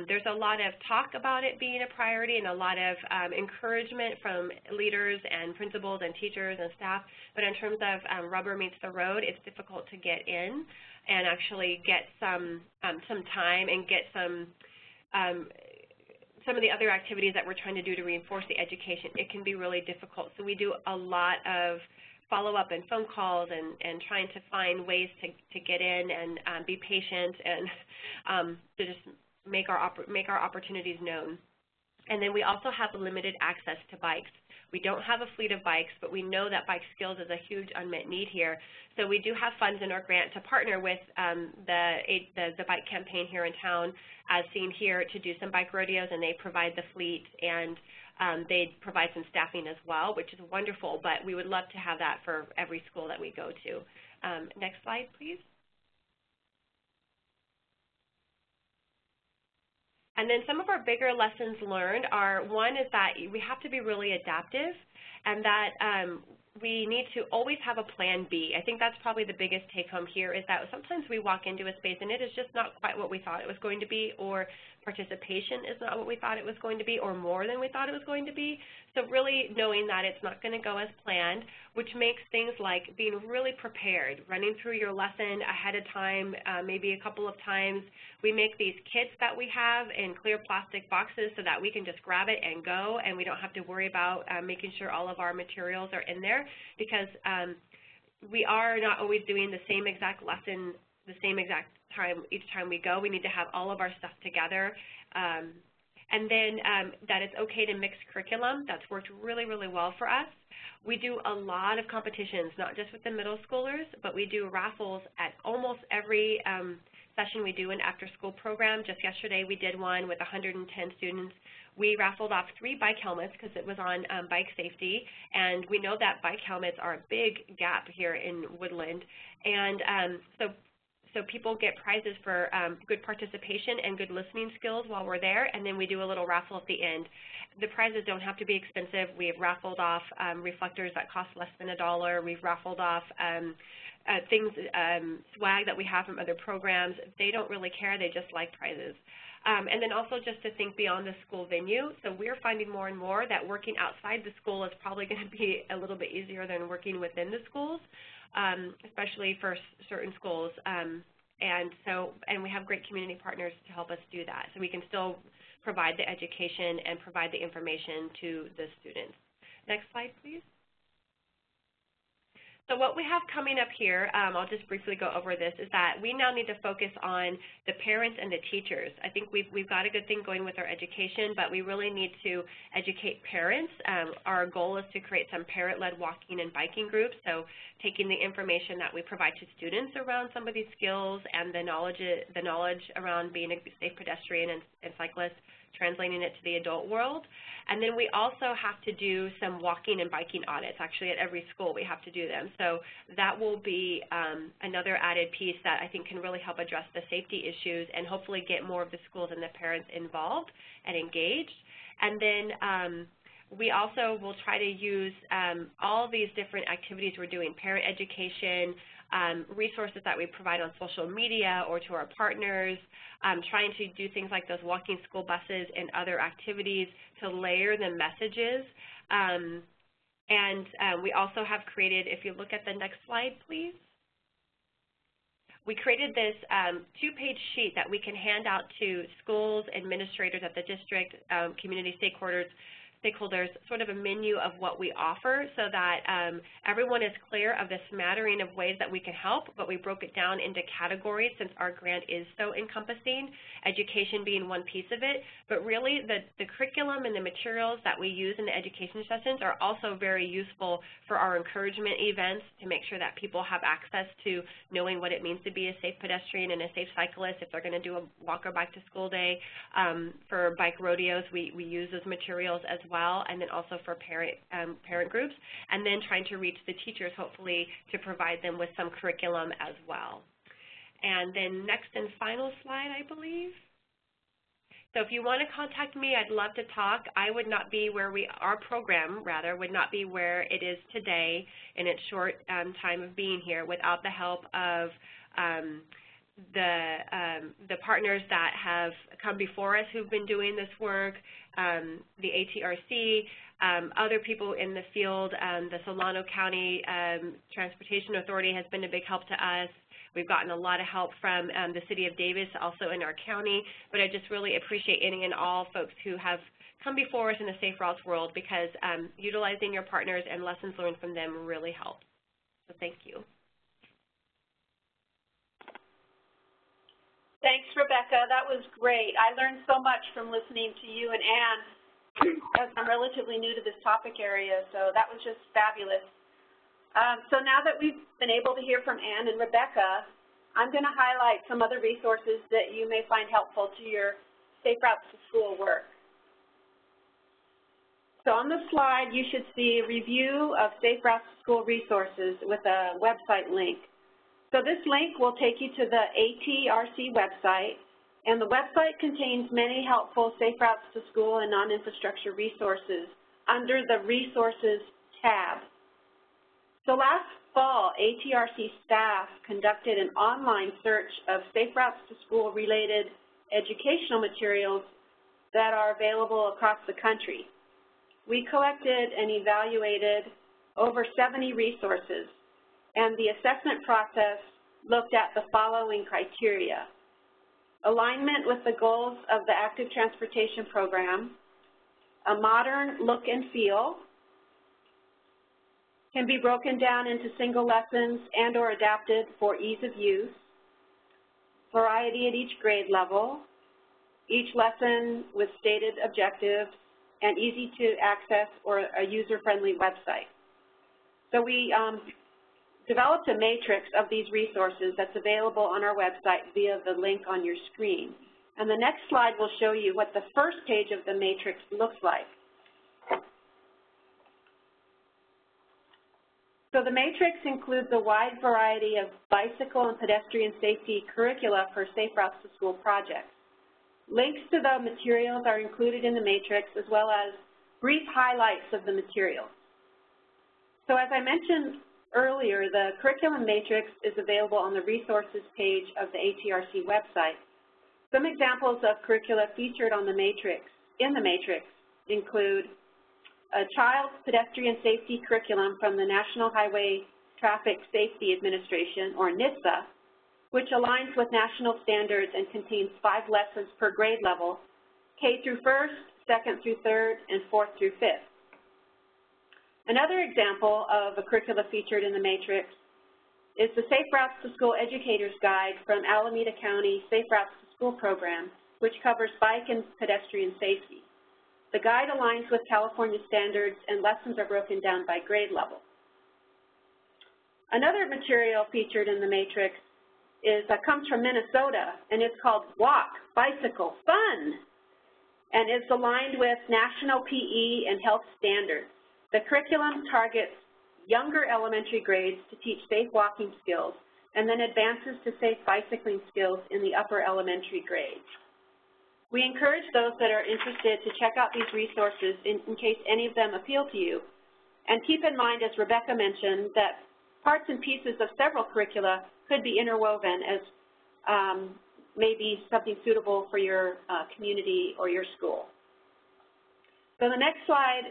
There's a lot of talk about it being a priority and a lot of encouragement from leaders and principals and teachers and staff, but in terms of rubber meets the road, it's difficult to get in and actually get some time and get some of the other activities that we're trying to do to reinforce the education. It can be really difficult. So we do a lot of follow-up and phone calls and trying to find ways to get in and be patient and to just make our opportunities known. And then we also have limited access to bikes. We don't have a fleet of bikes, but we know that bike skills is a huge unmet need here. So we do have funds in our grant to partner with the bike campaign here in town, as seen here, to do some bike rodeos, and they provide the fleet and they provide some staffing as well, which is wonderful, but we would love to have that for every school that we go to. Next slide, please. And then some of our bigger lessons learned are, one is that we have to be really adaptive, and that we need to always have a plan B. I think that's probably the biggest take home here, is that sometimes we walk into a space and it is just not quite what we thought it was going to be, or participation is not what we thought it was going to be, or more than we thought it was going to be. So really knowing that it's not going to go as planned, which makes things like being really prepared, running through your lesson ahead of time, maybe a couple of times. We make these kits that we have in clear plastic boxes so that we can just grab it and go, and we don't have to worry about making sure all of our materials are in there, because we are not always doing the same exact lesson the same exact time each time we go. We need to have all of our stuff together. And then that it's okay to mix curriculum. That's worked really, really well for us. We do a lot of competitions, not just with the middle schoolers, but we do raffles at almost every session we do an after-school program. Just yesterday we did one with 110 students. We raffled off 3 bike helmets because it was on bike safety, and we know that bike helmets are a big gap here in Woodland. And so people get prizes for good participation and good listening skills while we're there, and then we do a little raffle at the end. The prizes don't have to be expensive. We have raffled off reflectors that cost less than $1. We've raffled off swag that we have from other programs. They don't really care. They just like prizes. And then also just to think beyond the school venue. So we're finding more and more that working outside the school is probably going to be a little bit easier than working within the schools, especially for certain schools. And we have great community partners to help us do that. So we can still provide the education and provide the information to the students. Next slide, please. So what we have coming up here, I'll just briefly go over this, is that we now need to focus on the parents and the teachers. I think we've got a good thing going with our education, but we really need to educate parents. Our goal is to create some parent-led walking and biking groups, so taking the information that we provide to students around some of these skills and the knowledge around being a safe pedestrian and cyclist, translating it to the adult world. And then we also have to do some walking and biking audits. Actually, at every school we have to do them. So that will be another added piece that I think can really help address the safety issues and hopefully get more of the schools and the parents involved and engaged. And then we also will try to use all these different activities we're doing, parent education, resources that we provide on social media or to our partners, trying to do things like those walking school buses and other activities to layer the messages. We also have created, if you look at the next slide, please, we created this two-page sheet that we can hand out to schools, administrators at the district, community stakeholders, sort of a menu of what we offer so that everyone is clear of the smattering of ways that we can help, but we broke it down into categories since our grant is so encompassing, education being one piece of it, but really the curriculum and the materials that we use in the education sessions are also very useful for our encouragement events to make sure that people have access to knowing what it means to be a safe pedestrian and a safe cyclist if they're going to do a walk or bike to school day. For bike rodeos, we use those materials as well, and then also for parent groups, and then trying to reach the teachers, hopefully, to provide them with some curriculum as well. And then next and final slide, I believe. So if you want to contact me, I'd love to talk. I would not be where our program, rather, would not be where it is today in its short time of being here without the help of the partners that have come before us who've been doing this work, the ATRC, other people in the field. The Solano County Transportation Authority has been a big help to us. We've gotten a lot of help from the City of Davis, also in our county, but I just really appreciate any and all folks who have come before us in the Safe Routes world, because utilizing your partners and lessons learned from them really helps. So thank you. Thanks, Rebecca. That was great. I learned so much from listening to you and Anne, as I'm relatively new to this topic area, so that was just fabulous. So now that we've been able to hear from Anne and Rebecca, I'm going to highlight some other resources that you may find helpful to your Safe Routes to School work. So on the slide, you should see a review of Safe Routes to School resources with a website link. So this link will take you to the ATRC website, and the website contains many helpful Safe Routes to School and non-infrastructure resources under the Resources tab. So last fall, ATRC staff conducted an online search of Safe Routes to School related educational materials that are available across the country. We collected and evaluated over 70 resources, and the assessment process looked at the following criteria: alignment with the goals of the Active Transportation Program, a modern look and feel, can be broken down into single lessons and or adapted for ease of use, variety at each grade level, each lesson with stated objectives, and easy to access or a user-friendly website. So we developed a matrix of these resources that's available on our website via the link on your screen. And the next slide will show you what the first page of the matrix looks like. So the matrix includes a wide variety of bicycle and pedestrian safety curricula for Safe Routes to School projects. Links to the materials are included in the matrix, as well as brief highlights of the materials. So as I mentioned earlier, the curriculum matrix is available on the resources page of the ATRC website. Some examples of curricula featured on the matrix, include a child's pedestrian safety curriculum from the National Highway Traffic Safety Administration, or NHTSA, which aligns with national standards and contains 5 lessons per grade level, K through 1st, 2nd through 3rd, and 4th through 5th. Another example of a curricula featured in the matrix is the Safe Routes to School Educator's Guide from Alameda County Safe Routes to School program, which covers bike and pedestrian safety. The guide aligns with California standards and lessons are broken down by grade level. Another material featured in the matrix comes from Minnesota, and it's called Walk, Bicycle, Fun, and it's aligned with national PE and health standards. The curriculum targets younger elementary grades to teach safe walking skills and then advances to safe bicycling skills in the upper elementary grades. We encourage those that are interested to check out these resources in case any of them appeal to you. And keep in mind, as Rebecca mentioned, that parts and pieces of several curricula could be interwoven as maybe something suitable for your community or your school. So the next slide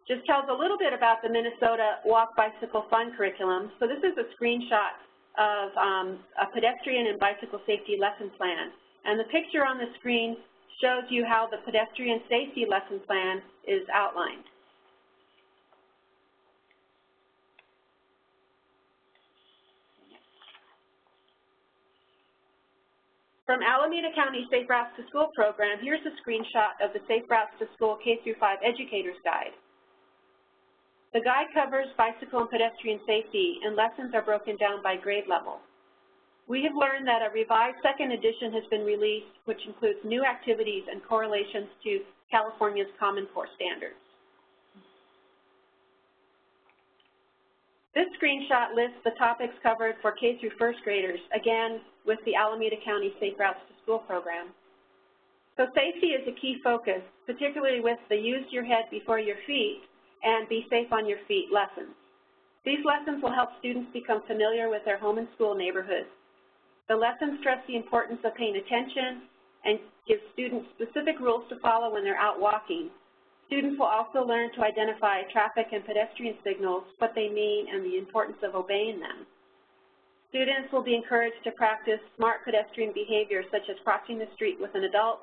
just tells a little bit about the Minnesota Walk, Bicycle, Fun curriculum. So this is a screenshot of a pedestrian and bicycle safety lesson plan. And the picture on the screen shows you how the pedestrian safety lesson plan is outlined. From Alameda County Safe Routes to School program, here's a screenshot of the Safe Routes to School K-5 Educator's Guide. The guide covers bicycle and pedestrian safety, and lessons are broken down by grade level. We have learned that a revised second edition has been released, which includes new activities and correlations to California's Common Core standards. This screenshot lists the topics covered for K through first graders, again with the Alameda County Safe Routes to School program. So safety is a key focus, particularly with the use your head before your feet and be safe on your feet lessons. These lessons will help students become familiar with their home and school neighborhoods. The lessons stress the importance of paying attention and give students specific rules to follow when they're out walking. Students will also learn to identify traffic and pedestrian signals, what they mean, and the importance of obeying them. Students will be encouraged to practice smart pedestrian behavior, such as crossing the street with an adult,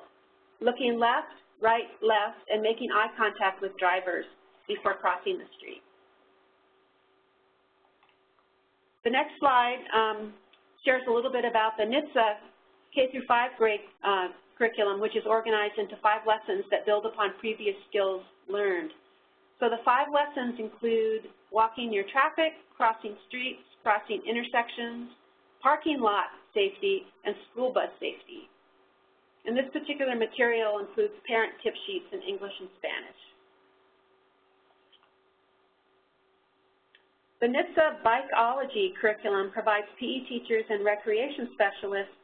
looking left, right, left, and making eye contact with drivers before crossing the street. The next slide shares a little bit about the NHTSA K-5 grade curriculum, which is organized into 5 lessons that build upon previous skills learned. So the 5 lessons include walking near traffic, crossing streets, crossing intersections, parking lot safety, and school bus safety. And this particular material includes parent tip sheets in English and Spanish. The NHTSA Bikeology curriculum provides PE teachers and recreation specialists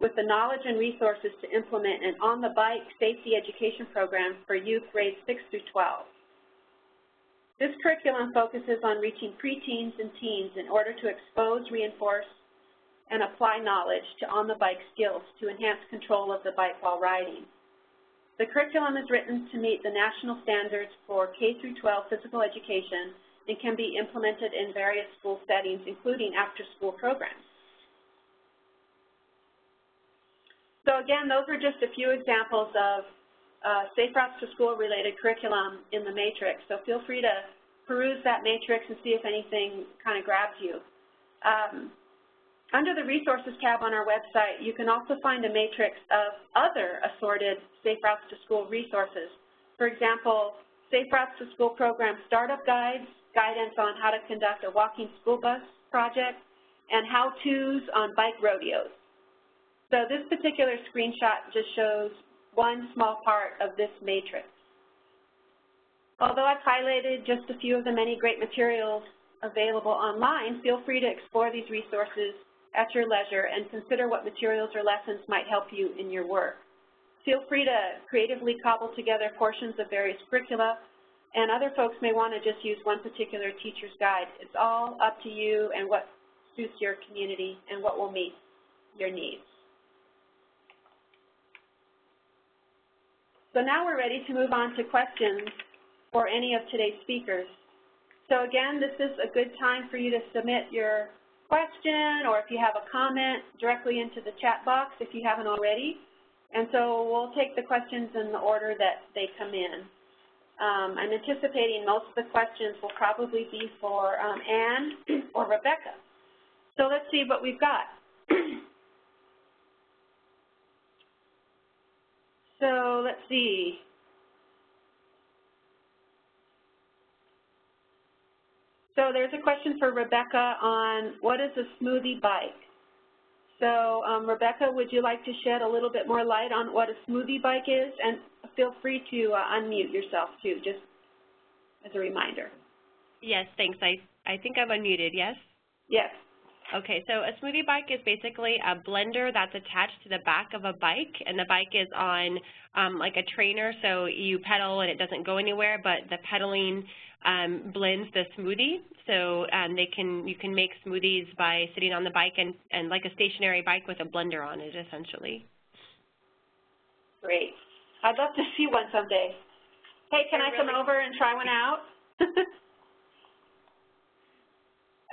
with the knowledge and resources to implement an on-the-bike safety education program for youth grades 6 through 12. This curriculum focuses on reaching preteens and teens in order to expose, reinforce, and apply knowledge to on-the-bike skills to enhance control of the bike while riding. The curriculum is written to meet the national standards for K through 12 physical education and can be implemented in various school settings, including after-school programs. So again, those are just a few examples of Safe Routes to School related curriculum in the matrix. So feel free to peruse that matrix and see if anything kind of grabs you. Under the Resources tab on our website, you can also find a matrix of other assorted Safe Routes to School resources. For example, Safe Routes to School program startup guides, guidance on how to conduct a walking school bus project, and how-tos on bike rodeos. So this particular screenshot just shows one small part of this matrix. Although I've highlighted just a few of the many great materials available online, feel free to explore these resources at your leisure and consider what materials or lessons might help you in your work. Feel free to creatively cobble together portions of various curricula, and other folks may want to just use one particular teacher's guide. It's all up to you and what suits your community and what will meet your needs. So now we're ready to move on to questions for any of today's speakers. So again, this is a good time for you to submit your question, or if you have a comment, directly into the chat box if you haven't already. And so we'll take the questions in the order that they come in. I'm anticipating most of the questions will probably be for Anne or Rebecca. So let's see what we've got. So let's see. So there's a question for Rebecca on what is a Smoothie bike? So Rebecca, would you like to shed a little bit more light on what a Smoothie bike is? And feel free to unmute yourself too, just as a reminder. Yes, thanks. I think I'm unmuted, yes? Yes. Okay, so a Smoothie bike is basically a blender that's attached to the back of a bike, and the bike is on like a trainer, so you pedal and it doesn't go anywhere, but the pedaling blends the smoothie. So you can make smoothies by sitting on the bike and like a stationary bike with a blender on it, essentially. Great. I'd love to see one someday. Hey, can I come over and try one out?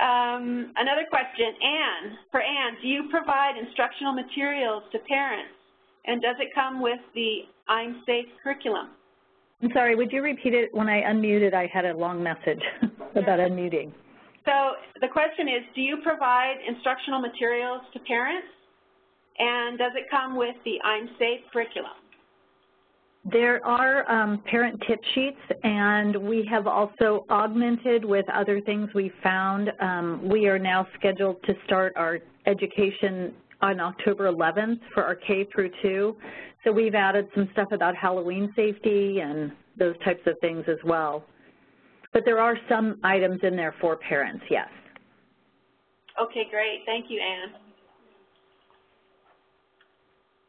Another question, Anne. For Anne, do you provide instructional materials to parents? And does it come with the I'm Safe curriculum? I'm sorry, would you repeat it? When I unmuted, I had a long message about unmuting. So the question is, do you provide instructional materials to parents? And does it come with the I'm Safe curriculum? There are parent tip sheets, and we have also augmented with other things we found. We are now scheduled to start our education on October 11th for our K through 2. So we've added some stuff about Halloween safety and those types of things as well. But there are some items in there for parents, yes. Okay, great. Thank you, Anne.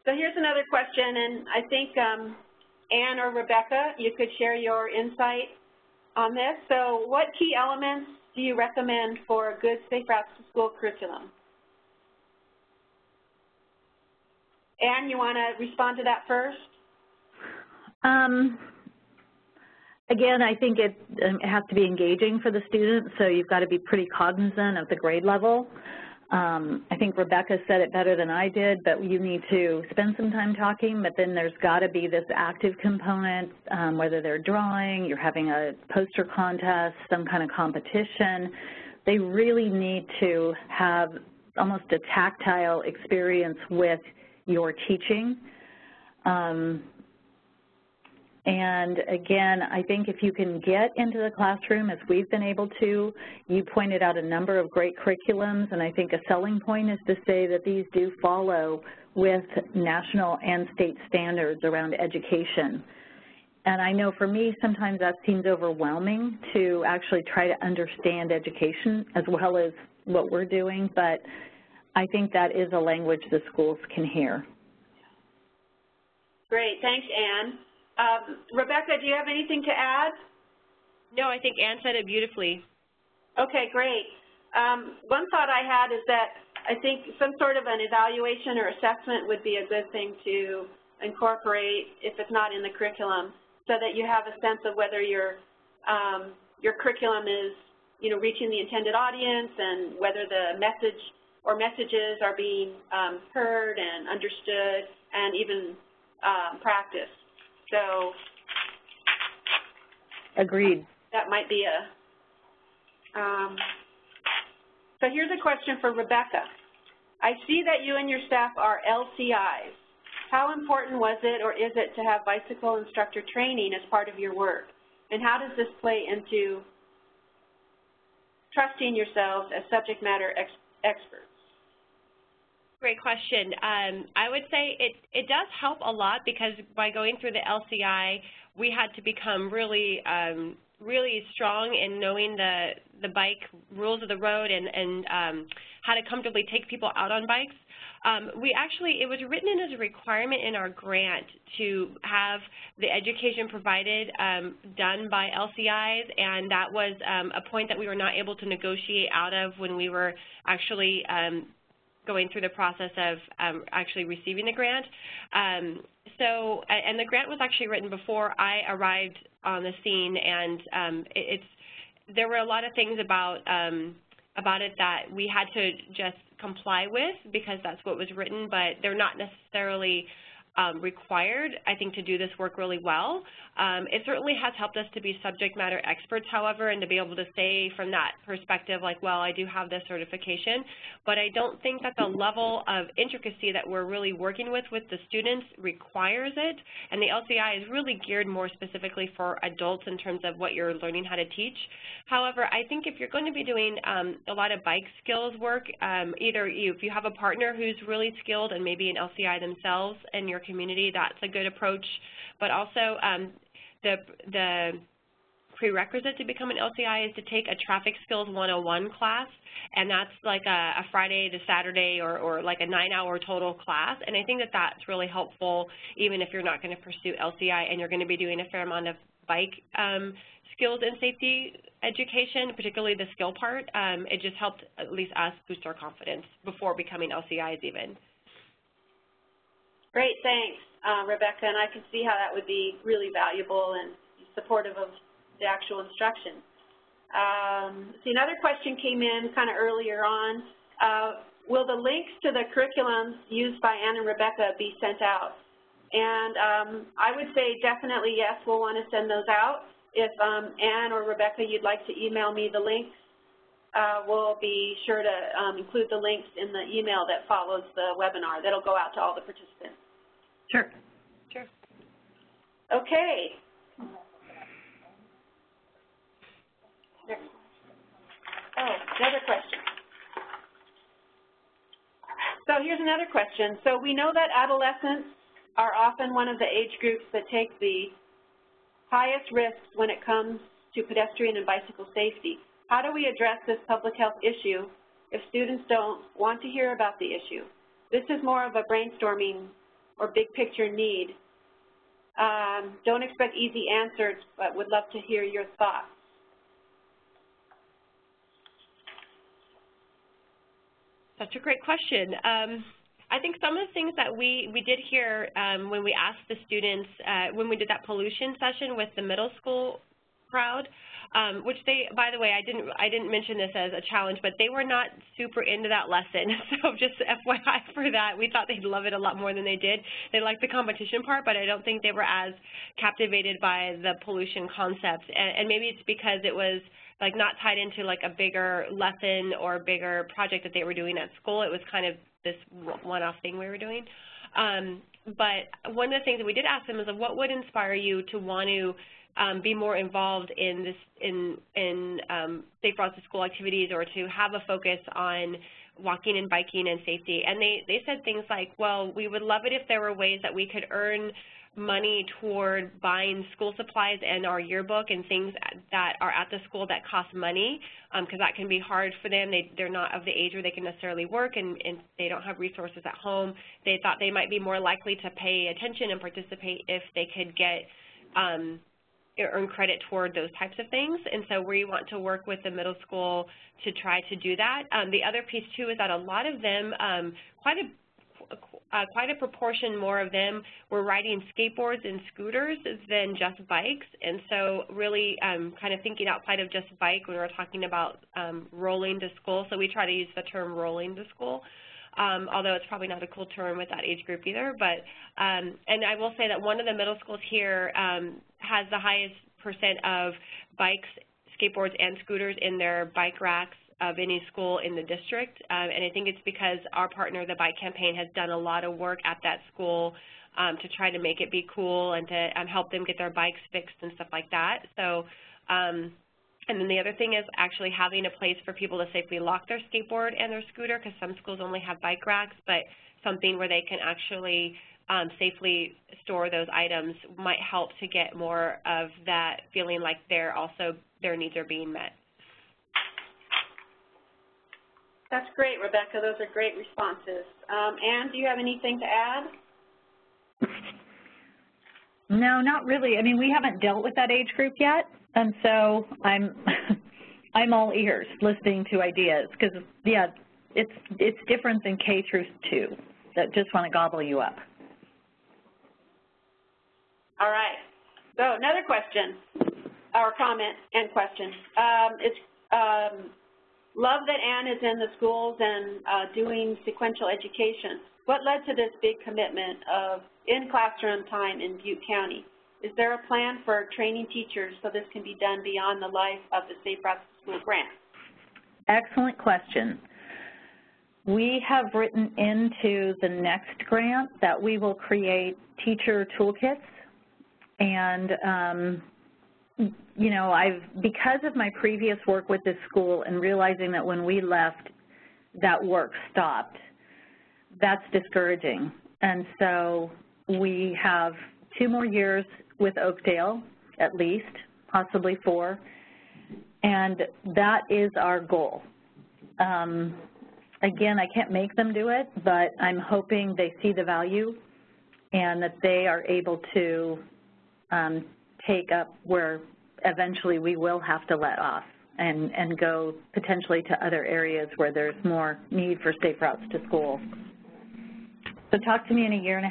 So here's another question, and I think Anne or Rebecca, you could share your insight on this. So what key elements do you recommend for a good Safe Routes to School curriculum? Anne, you want to respond to that first? Again, I think it has to be engaging for the students, so you've got to be pretty cognizant of the grade level. I think Rebecca said it better than I did, but you need to spend some time talking, but then there's got to be this active component, whether they're drawing, you're having a poster contest, some kind of competition. They really need to have almost a tactile experience with your teaching. And again, I think if you can get into the classroom, as we've been able to, you pointed out a number of great curriculums, and I think a selling point is to say that these do follow with national and state standards around education. And I know for me, sometimes that seems overwhelming to actually try to understand education as well as what we're doing, but I think that is a language the schools can hear. Great, thanks, Anne. Rebecca, do you have anything to add? No, I think Anne said it beautifully. Okay, great. One thought I had is that I think some sort of an evaluation or assessment would be a good thing to incorporate if it's not in the curriculum, so that you have a sense of whether your curriculum is, reaching the intended audience and whether the message or messages are being heard and understood and even practiced. So, agreed. That might be so here's a question for Rebecca. I see that you and your staff are LCIs. How important was it or is it to have bicycle instructor training as part of your work? And how does this play into trusting yourselves as subject matter experts? Great question. I would say it does help a lot, because by going through the LCI, we had to become really strong in knowing the bike rules of the road and how to comfortably take people out on bikes. It was written in as a requirement in our grant to have the education provided done by LCIs, and that was a point that we were not able to negotiate out of when we were actually going through the process of actually receiving the grant. And the grant was actually written before I arrived on the scene, and there were a lot of things about it that we had to just comply with because that's what was written, but they're not necessarily required, I think, to do this work really well. It certainly has helped us to be subject matter experts, however, and to be able to say from that perspective, like, well, I do have this certification, but I don't think that the level of intricacy that we're really working with the students requires it, and the LCI is really geared more specifically for adults in terms of what you're learning how to teach. However, I think if you're going to be doing a lot of bike skills work, if you have a partner who's really skilled and maybe an LCI themselves in your community, that's a good approach. But also the prerequisite to become an LCI is to take a Traffic Skills 101 class, and that's like a Friday to Saturday or like a 9-hour total class. And I think that that's really helpful even if you're not going to pursue LCI and you're going to be doing a fair amount of bike skills and safety education, particularly the skill part. It just helped at least us boost our confidence before becoming LCIs even. Great, thanks, Rebecca, and I can see how that would be really valuable and supportive of the actual instruction. See, another question came in kind of earlier on. Will the links to the curriculums used by Ann and Rebecca be sent out? And I would say definitely yes, we'll want to send those out. If Ann or Rebecca, you'd like to email me the links, we'll be sure to include the links in the email that follows the webinar. That'll go out to all the participants. Sure. Sure. Okay. Oh, another question. So here's another question. So we know that adolescents are often one of the age groups that take the highest risks when it comes to pedestrian and bicycle safety. How do we address this public health issue if students don't want to hear about the issue? This is more of a brainstorming or big picture need. Don't expect easy answers, but would love to hear your thoughts. Such a great question. I think some of the things that we did hear when we asked the students, when we did that pollution session with the middle school crowd, which they, by the way, I didn't mention this as a challenge, but they were not super into that lesson. So just FYI for that, we thought they'd love it a lot more than they did. They liked the competition part, but I don't think they were as captivated by the pollution concept. And maybe it's because it was like not tied into like a bigger lesson or a bigger project that they were doing at school. It was kind of this one-off thing we were doing. But one of the things that we did ask them is, what would inspire you to want to be more involved in this, in safe routes to school activities, or to have a focus on walking and biking and safety? And they said things like, well, we would love it if there were ways that we could earn money toward buying school supplies and our yearbook and things that are at the school that cost money, because that can be hard for them. They're not of the age where they can necessarily work, and they don't have resources at home. They thought they might be more likely to pay attention and participate if they could get earn credit toward those types of things. And so we want to work with the middle school to try to do that. The other piece too is that a lot of them, quite a proportion more of them were riding skateboards and scooters than just bikes. And so really kind of thinking outside of just bike when we're talking about rolling to school. So we try to use the term rolling to school, although it's probably not a cool term with that age group either. But and I will say that one of the middle schools here has the highest percent of bikes, skateboards, and scooters in their bike racks of any school in the district, and I think it's because our partner, the Bike Campaign, has done a lot of work at that school to try to make it be cool and to help them get their bikes fixed and stuff like that. So, and then the other thing is actually having a place for people to safely lock their skateboard and their scooter, because some schools only have bike racks, but something where they can actually safely store those items might help to get more of that feeling like their needs are being met. That's great, Rebecca. Those are great responses. Ann, do you have anything to add? No, not really. I mean, we haven't dealt with that age group yet, and so I'm all ears listening to ideas, because, yeah, it's different than K through 2 that just want to gobble you up. All right. So another question, or comment and question. Love that Ann is in the schools and doing sequential education. What led to this big commitment of in-classroom time in Butte County. Is there a plan for training teachers so this can be done beyond the life of the Safe Routes to School grant? Excellent question. We have written into the next grant that we will create teacher toolkits, and you know, because of my previous work with this school and realizing that when we left, that work stopped, that's discouraging. And so we have 2 more years with Oakdale, at least, possibly 4, and that is our goal. Again, I can't make them do it, but I'm hoping they see the value and that they are able to take up where eventually we will have to let off and go potentially to other areas where there's more need for safe routes to school. So talk to me in 1.5 years.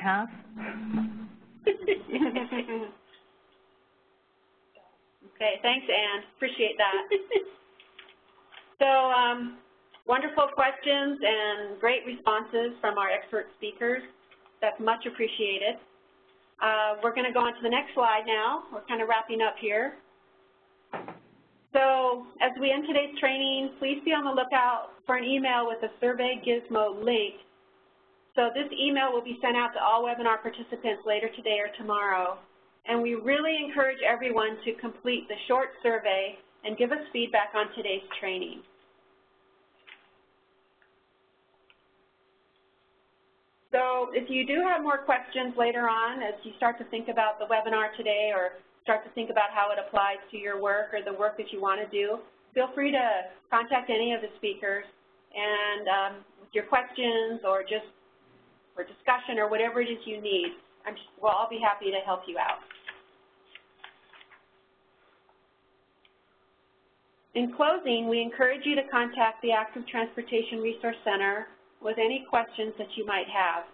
Okay, thanks, Ann. Appreciate that. So, wonderful questions and great responses from our expert speakers. That's much appreciated. We're going to go on to the next slide now. We're kind of wrapping up here. So as we end today's training, please be on the lookout for an email with a Survey Gizmo link. So this email will be sent out to all webinar participants later today or tomorrow. And we really encourage everyone to complete the short survey and give us feedback on today's training. So if you do have more questions later on as you start to think about the webinar today or start to think about how it applies to your work or the work that you want to do, feel free to contact any of the speakers and with your questions or just for discussion or whatever it is you need. We'll all be happy to help you out. In closing, we encourage you to contact the Active Transportation Resource Center with any questions that you might have.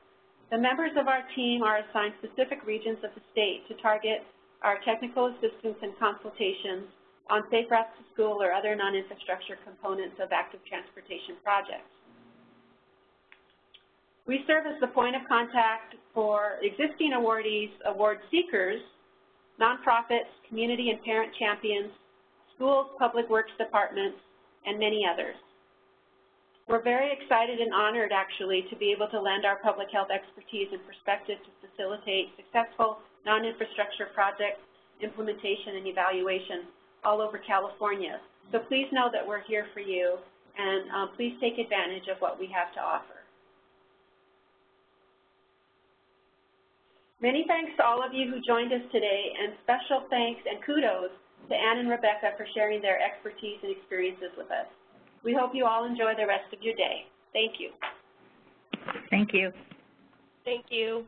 The members of our team are assigned specific regions of the state to target our technical assistance and consultations on safe routes to school or other non-infrastructure components of active transportation projects. We serve as the point of contact for existing awardees, award seekers, nonprofits, community and parent champions, schools, public works departments, and many others. We're very excited and honored, actually, to be able to lend our public health expertise and perspective to facilitate successful non-infrastructure project implementation and evaluation all over California. So please know that we're here for you, and please take advantage of what we have to offer. Many thanks to all of you who joined us today, and special thanks and kudos to Ann and Rebecca for sharing their expertise and experiences with us. We hope you all enjoy the rest of your day. Thank you. Thank you. Thank you.